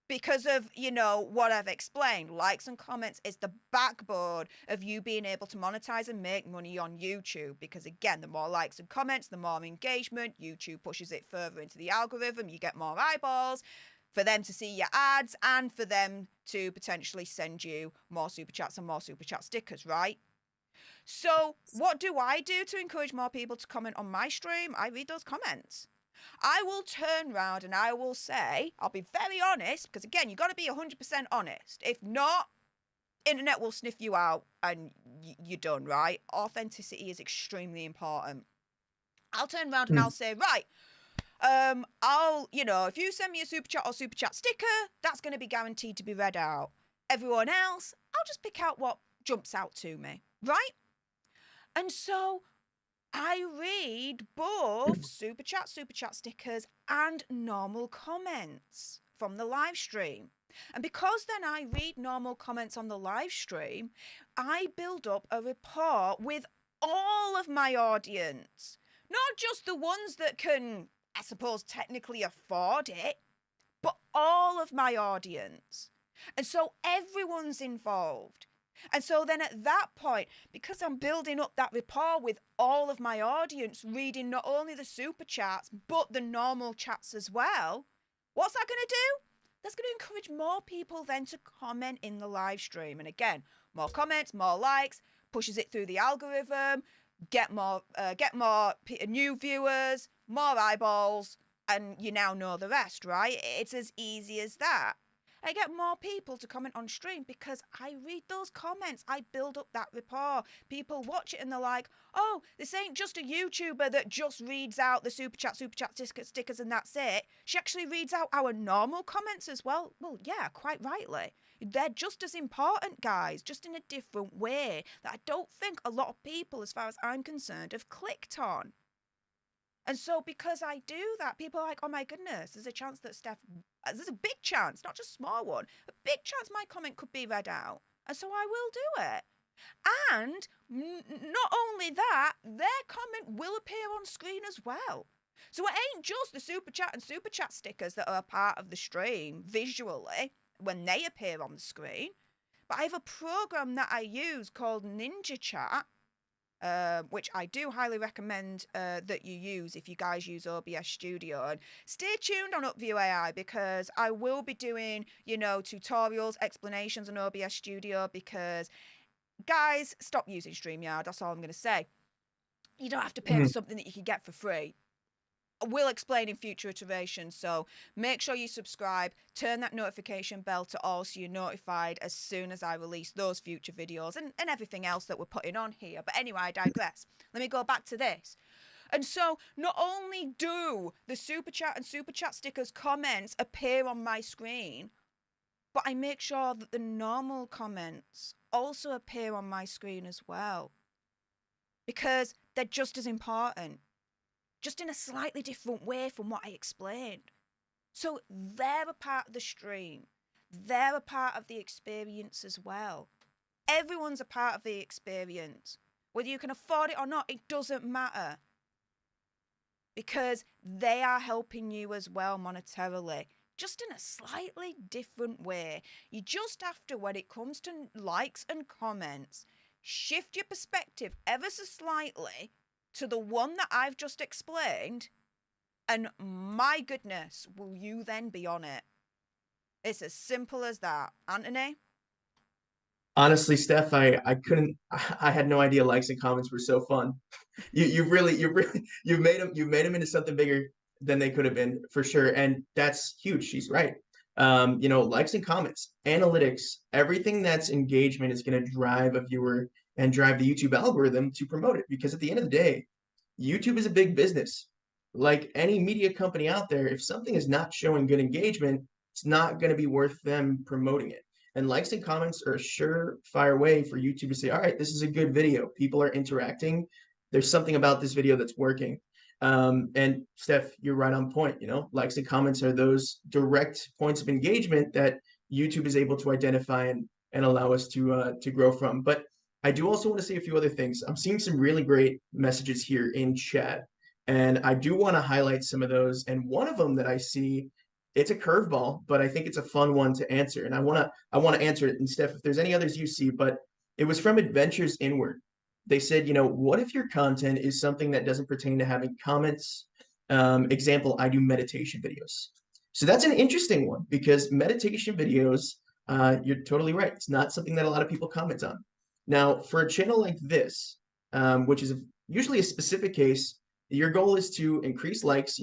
Because of, what I've explained, likes and comments is the backbone of you being able to monetize and make money on YouTube. Because again, the more likes and comments, the more engagement, YouTube pushes it further into the algorithm, you get more eyeballs for them to see your ads and for them to potentially send you more super chats and more super chat stickers, right? So what do I do to encourage more people to comment on my stream? I read those comments. I will turn around and I will say, I'll be very honest, because again, you've got to be 100% honest. If not, internet will sniff you out and you're done, right? Authenticity is extremely important. I'll turn around and I'll say, right, if you send me a super chat or super chat sticker, that's going to be guaranteed to be read out. Everyone else, I'll just pick out what jumps out to me, right? And so I read both super chat stickers, and normal comments from the live stream. And because then I read normal comments on the live stream, I build up a rapport with all of my audience. Not just the ones that can, I suppose, technically afford it, but all of my audience. And so everyone's involved. And so then at that point, because I'm building up that rapport with all of my audience, reading not only the super chats, but the normal chats as well, what's that going to do? That's going to encourage more people then to comment in the live stream. And again, more comments, more likes, pushes it through the algorithm, get more new viewers, more eyeballs, and you now know the rest, right? It's as easy as that. I get more people to comment on stream because I read those comments. I build up that rapport. People watch it and they're like, oh, this ain't just a YouTuber that just reads out the super chat stickers and that's it. She actually reads out our normal comments as well. Well, yeah, quite rightly. They're just as important, guys, just in a different way that I don't think a lot of people, as far as I'm concerned, have clicked on. And so because I do that, people are like, oh my goodness, there's a chance that there's a big chance, not just small one, a big chance my comment could be read out. And so I will do it. And not only that, their comment will appear on screen as well. So it ain't just the super chat and super chat stickers that are a part of the stream visually when they appear on the screen. But I have a program that I use called Ninja Chat, which I do highly recommend that you use if you guys use OBS Studio. And stay tuned on Upview.ai because I will be doing, tutorials, explanations on OBS Studio because, guys, stop using StreamYard. That's all I'm going to say. You don't have to pay for something that you can get for free. We'll explain in future iterations, so make sure you subscribe, turn that notification bell to all so you're notified as soon as I release those future videos and everything else that we're putting on here. But anyway, I digress. Let me go back to this. And so not only do the super chat and super chat stickers comments appear on my screen, but I make sure that the normal comments also appear on my screen as well, because they're just as important, just in a slightly different way from what I explained. So they're a part of the stream. They're a part of the experience as well. Everyone's a part of the experience. Whether you can afford it or not, it doesn't matter. Because they are helping you as well monetarily, just in a slightly different way. You just have to, when it comes to likes and comments, shift your perspective ever so slightly to the one that I've just explained, and my goodness, will you then be on it? It's as simple as that. Anthony? Honestly, Steph, I couldn't. I had no idea likes and comments were so fun. You've made them into something bigger than they could have been for sure, and that's huge. She's right. Likes and comments, analytics, everything that's engagement is going to drive a viewer and drive the YouTube algorithm to promote it. Because at the end of the day, YouTube is a big business. Like any media company out there, if something is not showing good engagement, it's not going to be worth them promoting it. And likes and comments are a surefire way for YouTube to say, all right, this is a good video. People are interacting. There's something about this video that's working. And Steph, you're right on point. Likes and comments are those direct points of engagement that YouTube is able to identify and allow us to grow from. But I do also want to say a few other things. I'm seeing some really great messages here in chat, and I do want to highlight some of those. And one of them that I see, it's a curveball, but I think it's a fun one to answer. And I want to answer it. And Steph, if there's any others you see, but it was from Adventures Inward. They said, what if your content is something that doesn't pertain to having comments? Example, I do meditation videos. So that's an interesting one because meditation videos, you're totally right. It's not something that a lot of people comment on. Now, for a channel like this, which is usually a specific case, your goal is to increase likes,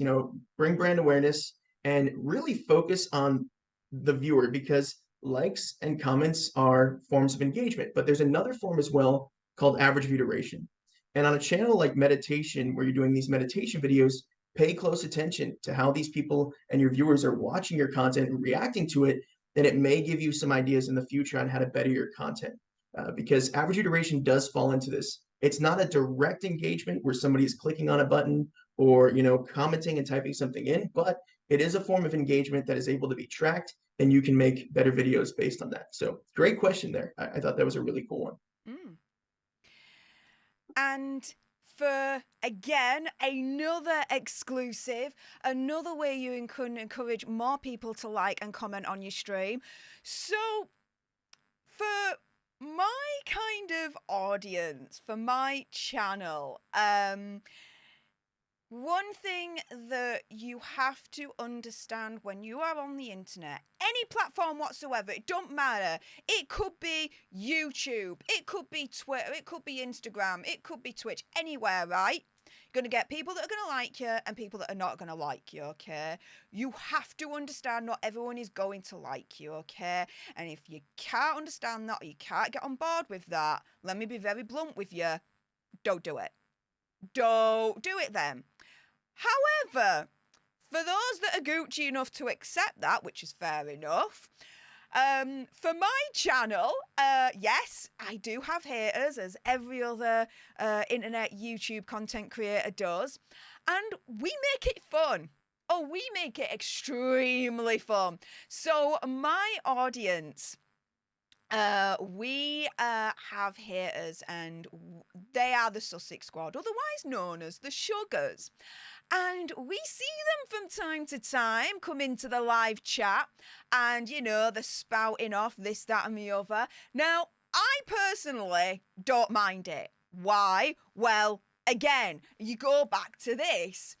bring brand awareness, and really focus on the viewer because likes and comments are forms of engagement. But there's another form as well called average view duration. And on a channel like meditation, where you're doing these meditation videos, pay close attention to how these people and your viewers are watching your content and reacting to it. Then it may give you some ideas in the future on how to better your content. Because average view duration does fall into this. It's not a direct engagement where somebody is clicking on a button or commenting and typing something in, but it is a form of engagement that is able to be tracked, and you can make better videos based on that. So great question there. I thought that was a really cool one. Mm. And for, again, another exclusive, another way you can encourage more people to like and comment on your stream. So for my kind of audience, for my channel, One thing that you have to understand when you are on the internet, any platform whatsoever, it don't matter. It could be YouTube, it could be Twitter, it could be Instagram, it could be Twitch, anywhere, right? You're going to get people that are going to like you and people that are not going to like you, okay? You have to understand not everyone is going to like you, okay? And if you can't understand that or you can't get on board with that, let me be very blunt with you, don't do it. Don't do it then. However, for those that are Gucci enough to accept that, which is fair enough, for my channel, yes, I do have haters, as every other internet YouTube content creator does, and we make it fun. Oh, we make it extremely fun. So my audience, we have haters, and they are the Sussex Squad, otherwise known as the Sugars. And we see them from time to time come into the live chat and, you know, they're spouting off this, that, and the other. Now, I personally don't mind it. Why? Well, again, you go back to this.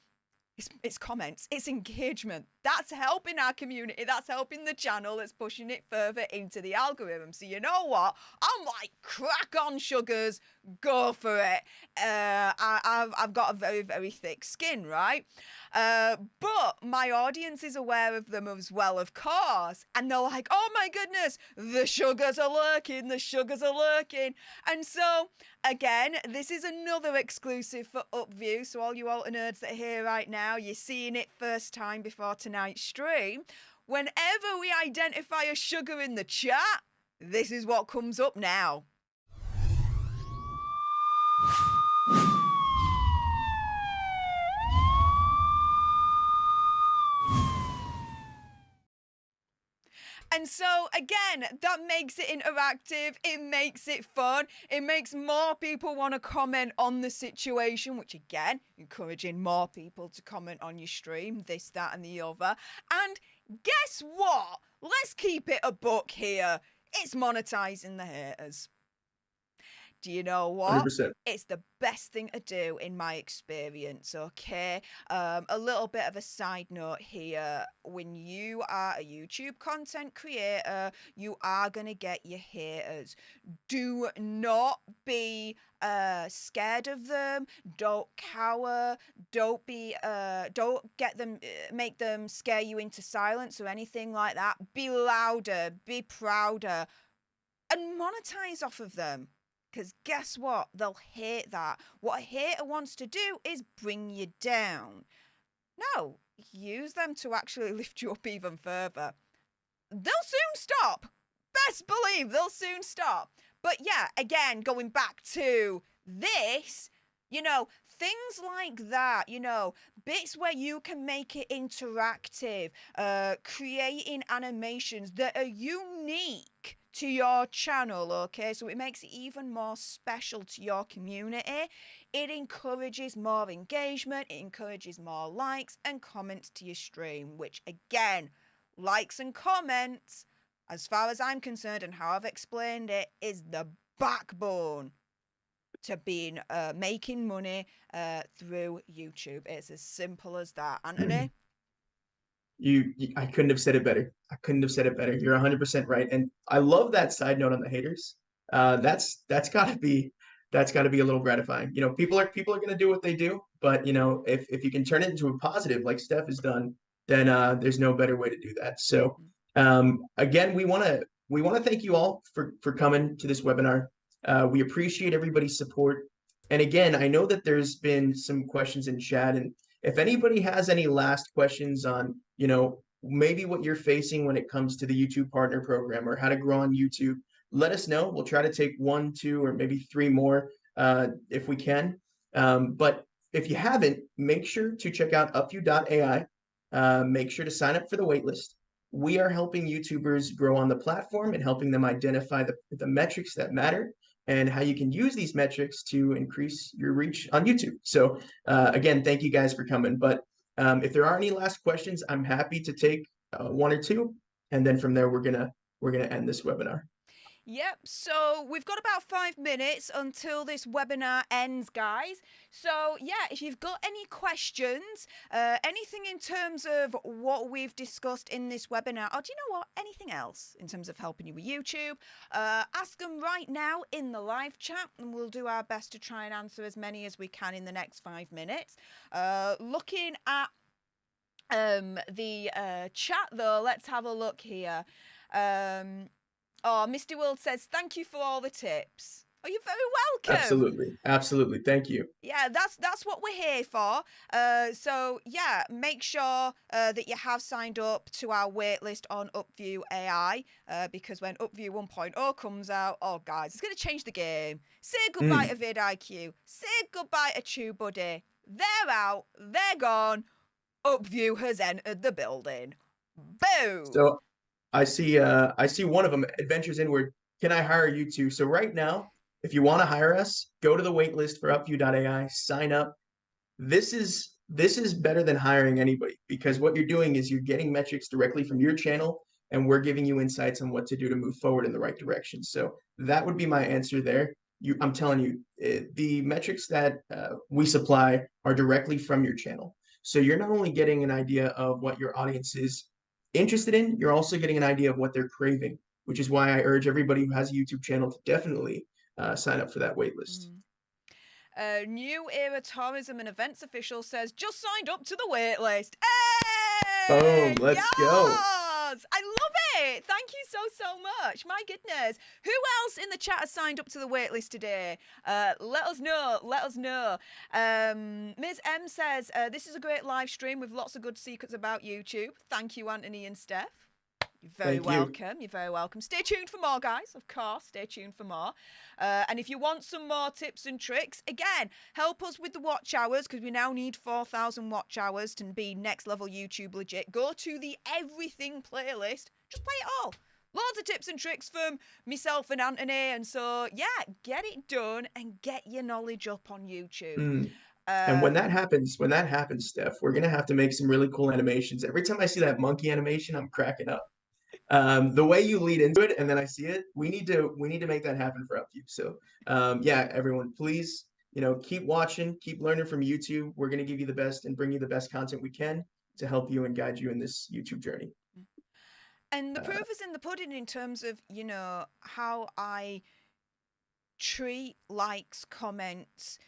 It's comments, it's engagement. That's helping our community, that's helping the channel, that's pushing it further into the algorithm. So you know what? I'm like, crack on, Sugars, go for it. I've got a very, very thick skin, right? But my audience is aware of them as well, of course. And they're like, oh my goodness, the Sugars are lurking, the Sugars are lurking. And so, again, this is another exclusive for Upview. So all you alter nerds that are here right now, you're seeing it first time before tonight's stream. Whenever we identify a sugar in the chat, this is what comes up now. And so, again, that makes it interactive. It makes it fun. It makes more people want to comment on the situation, which, again, encouraging more people to comment on your stream, this, that, and the other. And guess what? Let's keep it a buck here. It's monetizing the haters. Do you know what? 100%. It's the best thing to do in my experience, okay? A little bit of a side note here. When you are a YouTube content creator, you are going to get your haters. Do not be scared of them. Don't cower. Don't get them, make them scare you into silence or anything like that. Be louder, be prouder, and monetize off of them. Because guess what? They'll hate that. What a hater wants to do is bring you down. No, use them to actually lift you up even further. They'll soon stop. Best believe they'll soon stop. But yeah, again, going back to this, you know, things like that, you know, bits where you can make it interactive, creating animations that are unique to your channel, okay? So it makes it even more special to your community. It encourages more engagement, it encourages more likes and comments to your stream, which again, likes and comments, as far as I'm concerned and how I've explained it, is the backbone to being making money through YouTube. It's as simple as that. Anthony? I couldn't have said it better. I couldn't have said it better. You're 100% right. And I love that side note on the haters. That's gotta be a little gratifying. You know, people are gonna do what they do, but you know, if you can turn it into a positive like Steph has done, then there's no better way to do that. So again, we wanna thank you all for coming to this webinar. We appreciate everybody's support. And again, I know that there's been some questions in chat, and if anybody has any last questions on, you know, maybe what you're facing when it comes to the YouTube Partner Program or how to grow on YouTube, let us know. We'll try to take 1, 2, or maybe 3 more if we can. But if you haven't, make sure to check out Upview.ai. Make sure to sign up for the waitlist. We are helping YouTubers grow on the platform and helping them identify the metrics that matter and how you can use these metrics to increase your reach on YouTube. So again, thank you guys for coming. But if there are any last questions, I'm happy to take 1 or 2, and then from there we're gonna end this webinar. Yep, so we've got about 5 minutes until this webinar ends, guys. So, yeah, if you've got any questions, anything in terms of what we've discussed in this webinar, or do you know what, anything else in terms of helping you with YouTube, ask them right now in the live chat, and we'll do our best to try and answer as many as we can in the next 5 minutes. Looking at the chat, though, let's have a look here. Oh, Misty World says, thank you for all the tips. Oh, you're very welcome. Absolutely. Absolutely. Thank you. Yeah, that's what we're here for. So yeah, make sure that you have signed up to our waitlist on Upview.ai, because when Upview 1.0 comes out, oh guys, it's gonna change the game. Say goodbye Mm. to vidIQ. Say goodbye to TubeBuddy. They're out. They're gone. Upview has entered the building. Boom. So I see one of them, Adventures Inward. Can I hire you too? So right now, if you want to hire us, go to the wait list for Upview.ai, sign up. This is better than hiring anybody because what you're doing is you're getting metrics directly from your channel and we're giving you insights on what to do to move forward in the right direction. So that would be my answer there. I'm telling you, the metrics that we supply are directly from your channel. So you're not only getting an idea of what your audience is interested in, you're also getting an idea of what they're craving, which is why I urge everybody who has a YouTube channel to definitely sign up for that waitlist. New Era Tourism and Events official says, just signed up to the wait list. Boom, Hey! let's go. Yes! I love it! Thank you so much. My goodness. Who else in the chat has signed up to the wait list today? Let us know. Let us know. Ms. M says, this is a great live stream with lots of good secrets about YouTube. Thank you, Anthony and Steph. You're very Thank you. welcome. You're very welcome. Stay tuned for more, guys. Of course, stay tuned for more. And if you want some more tips and tricks, again, help us with the watch hours because we now need 4,000 watch hours to be next level YouTube legit. Go to the everything playlist. Just play it all. Loads of tips and tricks from myself and Anthony. And so, yeah, get it done and get your knowledge up on YouTube. Mm. And when that happens, Steph, we're gonna have to make some really cool animations. Every time I see that monkey animation, I'm cracking up. The way you lead into it and then I see it, we need to make that happen for Upview. So yeah, everyone, please, keep watching, keep learning from YouTube. We're gonna give you the best and bring you the best content we can to help you and guide you in this YouTube journey. And the Uh, proof is in the pudding in terms of, how I treat likes, comments,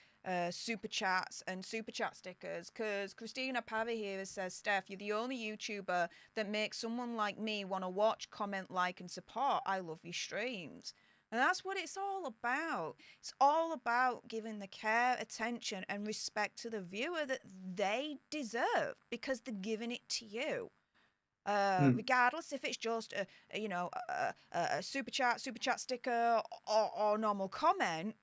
super chats, and super chat stickers. Because Christina Parry here says, Steph, you're the only YouTuber that makes someone like me want to watch, comment, like, and support. I love your streams. And that's what it's all about. It's all about giving the care, attention, and respect to the viewer that they deserve because they're giving it to you. hmm. Regardless if it's just a super chat sticker or normal comment,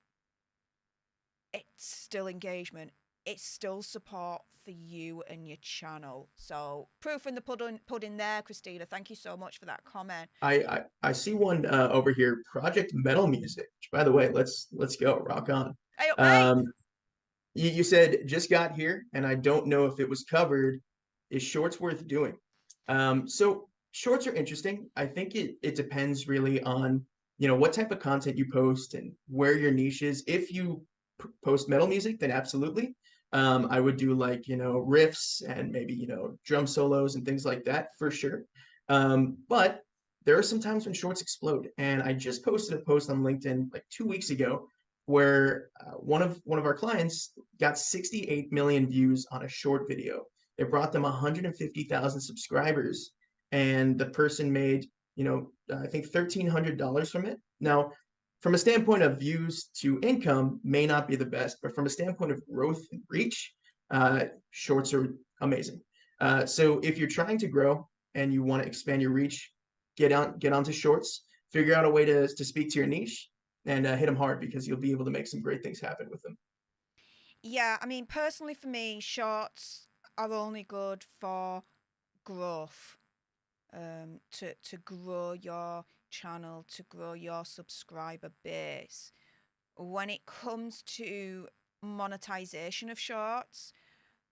it's still engagement. It's still support for you and your channel. So proof in the pudding there, Christina. Thank you so much for that comment. I see one over here, Project Metal Music. Which, by the way, let's go, rock on. Hey up, mate. Um, you said just got here, and I don't know if it was covered. Is shorts worth doing? So shorts are interesting. I think it depends really on, what type of content you post and where your niche is. If you post metal music, then absolutely. I would do like, riffs and maybe, drum solos and things like that for sure. But there are some times when shorts explode. And I just posted a post on LinkedIn like 2 weeks ago where one of our clients got 68 million views on a short video. It brought them 150,000 subscribers, and the person made, I think $1,300 from it. Now, from a standpoint of views to income, may not be the best, but from a standpoint of growth and reach, shorts are amazing. So if you're trying to grow and you want to expand your reach, get onto shorts. Figure out a way to speak to your niche and hit them hard because you'll be able to make some great things happen with them. Yeah, I mean, personally for me, shorts are only good for growth. To grow your channel, to grow your subscriber base. When it comes to monetization of shorts,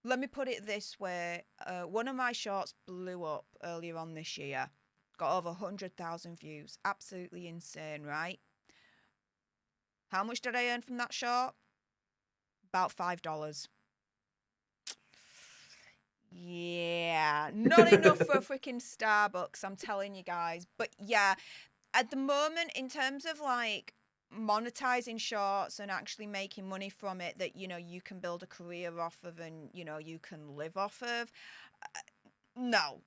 let me put it this way. One of my shorts blew up earlier on this year. Got over 100,000 views. Absolutely insane, right? How much did I earn from that short? About $5. Yeah, not enough for a freaking Starbucks, I'm telling you guys. But yeah, at the moment, in terms of like monetizing shorts and actually making money from it that, you know, you can build a career off of and, you know, you can live off of, no,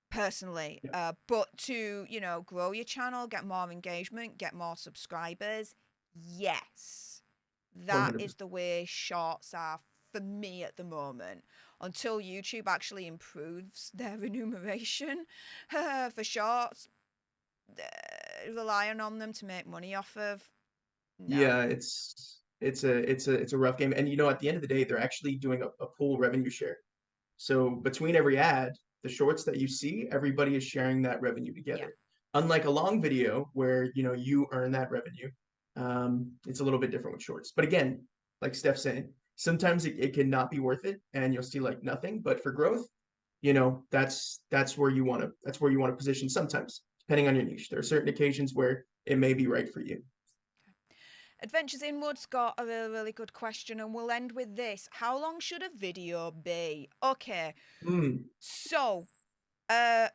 personally. Yeah, But to, you know, grow your channel, get more engagement, get more subscribers, yes, that 100%. is the way shorts are for me at the moment. Until YouTube actually improves their remuneration for shorts, relying on them to make money off of, no. Yeah, it's a rough game. And you know, at the end of the day, they're actually doing a pool revenue share. So between every ad, the shorts that you see, everybody is sharing that revenue Yeah. together. Unlike a long video where, you know, you earn that revenue, it's a little bit different with shorts. But again, like Steph's saying, sometimes it can not be worth it and you'll see like nothing. But for growth, you know, that's where you want to position sometimes, depending on your niche. There are certain occasions where it may be right for you. Adventures Inwards got a really, really good question, and we'll end with this. How long should a video be? Okay, Mm, so for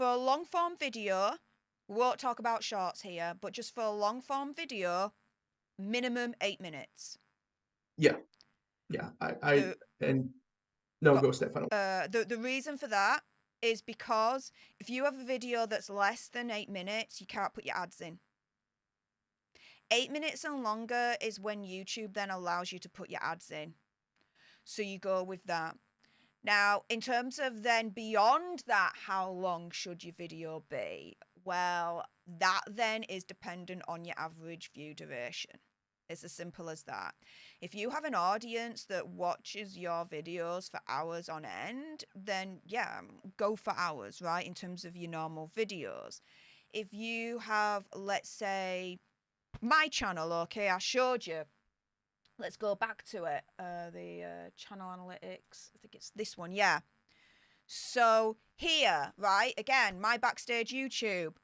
a long form video, we won't talk about shorts here, but just for a long form video, minimum 8 minutes. yeah, yeah. I The and no, got go Steph. I don't. the reason for that is because if you have a video that's less than 8 minutes, you can't put your ads in. 8 minutes and longer is when YouTube then allows you to put your ads in. So you go with that. Now, in terms of then beyond that, how long should your video be? Well, that then is dependent on your average view duration. It's as simple as that. If you have an audience that watches your videos for hours on end, then yeah, go for hours, right? In terms of your normal videos. If you have, let's say, my channel, okay, I showed you. Let's go back to it. The channel analytics. I think it's this one. Yeah. So here, right, again, my backstage YouTube.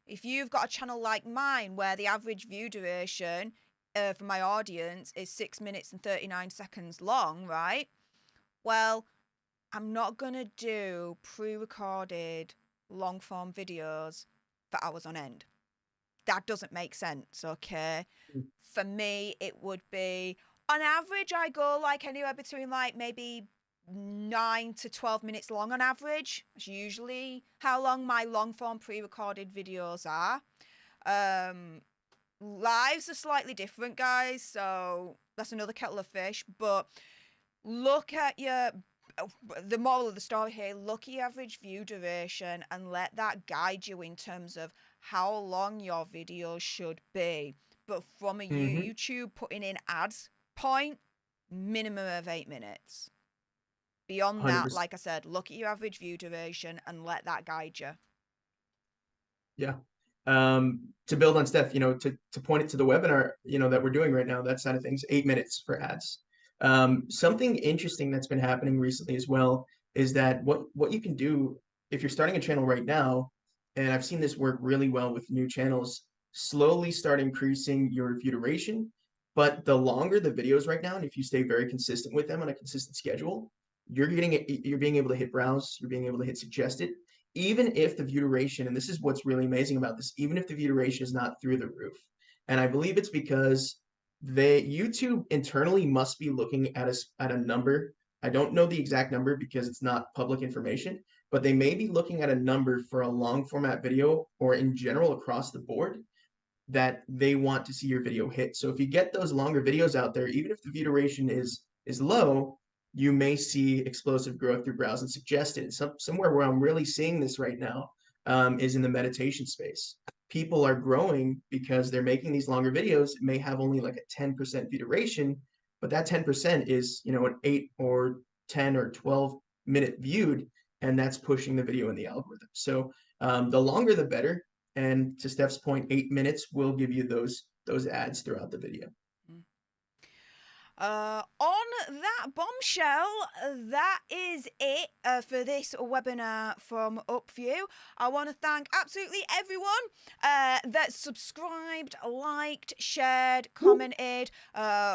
If you've got a channel like mine where the average view duration for my audience is 6 minutes and 39 seconds long, right? Well, I'm not going to do pre-recorded long form videos for hours on end. That doesn't make sense, okay? For me, it would be, on average, I go like anywhere between like maybe 9 to 12 minutes long on average. That's usually how long my long form pre-recorded videos are. Lives are slightly different, guys, so that's another kettle of fish. But look at the moral of the story here, look at your average view duration and let that guide you in terms of how long your video should be. But from a Mm-hmm. YouTube putting in ads point, minimum of 8 minutes. Beyond that, 100%. like I said, look at your average view duration and let that guide you. Yeah. To build on Steph, you know, to point it to the webinar, you know, that we're doing right now, that side of things, 8 minutes for ads. Something interesting that's been happening recently as well is that what you can do if you're starting a channel right now, and I've seen this work really well with new channels, slowly start increasing your view duration. But the longer the videos right now, and if you stay very consistent with them on a consistent schedule, you're being able to hit browse, you're being able to hit suggested, even if the view duration, and this is what's really amazing about this, even if the view duration is not through the roof. And I believe it's because YouTube internally must be looking at a number. I don't know the exact number because it's not public information, but they may be looking at a number for a long format video or in general across the board that they want to see your video hit. So if you get those longer videos out there, even if the view duration is low, you may see explosive growth through browse and suggested. Somewhere where I'm really seeing this right now is in the meditation space. People are growing because they're making these longer videos. It may have only like a 10% view duration, but that 10% is, you know, an 8 or 10 or 12-minute viewed, and that's pushing the video in the algorithm. So the longer the better. And to Steph's point, 8 minutes will give you those ads throughout the video. On that that bombshell, that is it for this webinar from Upview. I want to thank absolutely everyone that subscribed, liked, shared, commented,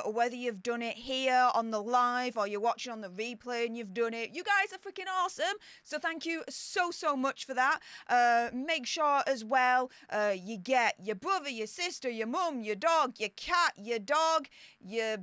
whether you've done it here on the live or you're watching on the replay and you've done it. You guys are freaking awesome. So thank you so much for that. Make sure as well you get your brother, your sister, your mum, your dog, your cat, your dog, your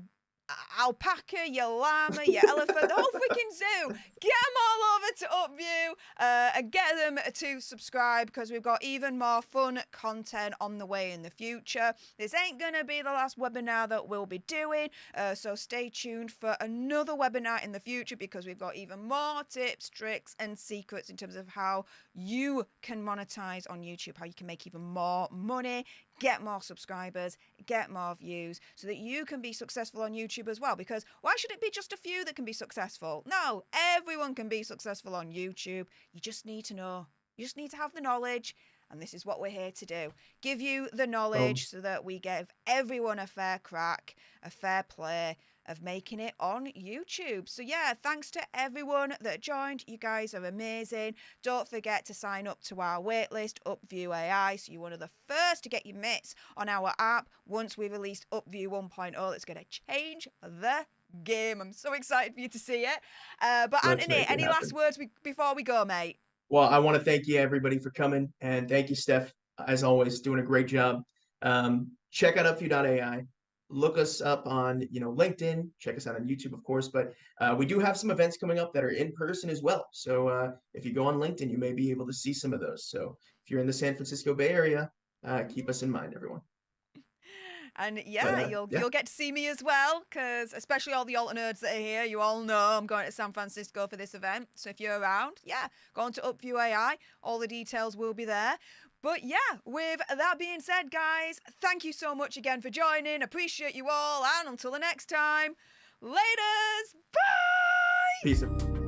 alpaca, your llama, your elephant, the whole freaking zoo. Get them all over to Upview and get them to subscribe, because we've got even more fun content on the way in the future. This ain't going to be the last webinar that we'll be doing, so stay tuned for another webinar in the future, because we've got even more tips, tricks and secrets in terms of how you can monetize on YouTube, how you can make even more money, get more subscribers, get more views, so that you can be successful on YouTube as well. Because why should it be just a few that can be successful? No, everyone can be successful on YouTube. You just need to know. You just need to have the knowledge. And this is what we're here to do. Give you the knowledge so that we give everyone a fair crack, a fair play of making it on YouTube. So yeah, thanks to everyone that joined. You guys are amazing. Don't forget to sign up to our waitlist, Upview.ai, so you're one of the first to get your mitts on our app once we release Upview 1.0. It's going to change the game. I'm so excited for you to see it. But Anthony, any last words before we go, mate? Well, I want to thank you, everybody, for coming. And thank you, Steph, as always, doing a great job. Check out Upview.ai. Look us up on, LinkedIn. Check us out on YouTube, of course. But we do have some events coming up that are in person as well. So if you go on LinkedIn, you may be able to see some of those. So if you're in the San Francisco Bay Area, keep us in mind, everyone. And you'll get to see me as well, because especially all the Alta nerds that are here, you all know I'm going to San Francisco for this event. So if you're around, go on to Upview.ai. All the details will be there. But yeah, with that being said, guys, thank you so much again for joining. Appreciate you all. And until the next time, laters. Bye. Peace.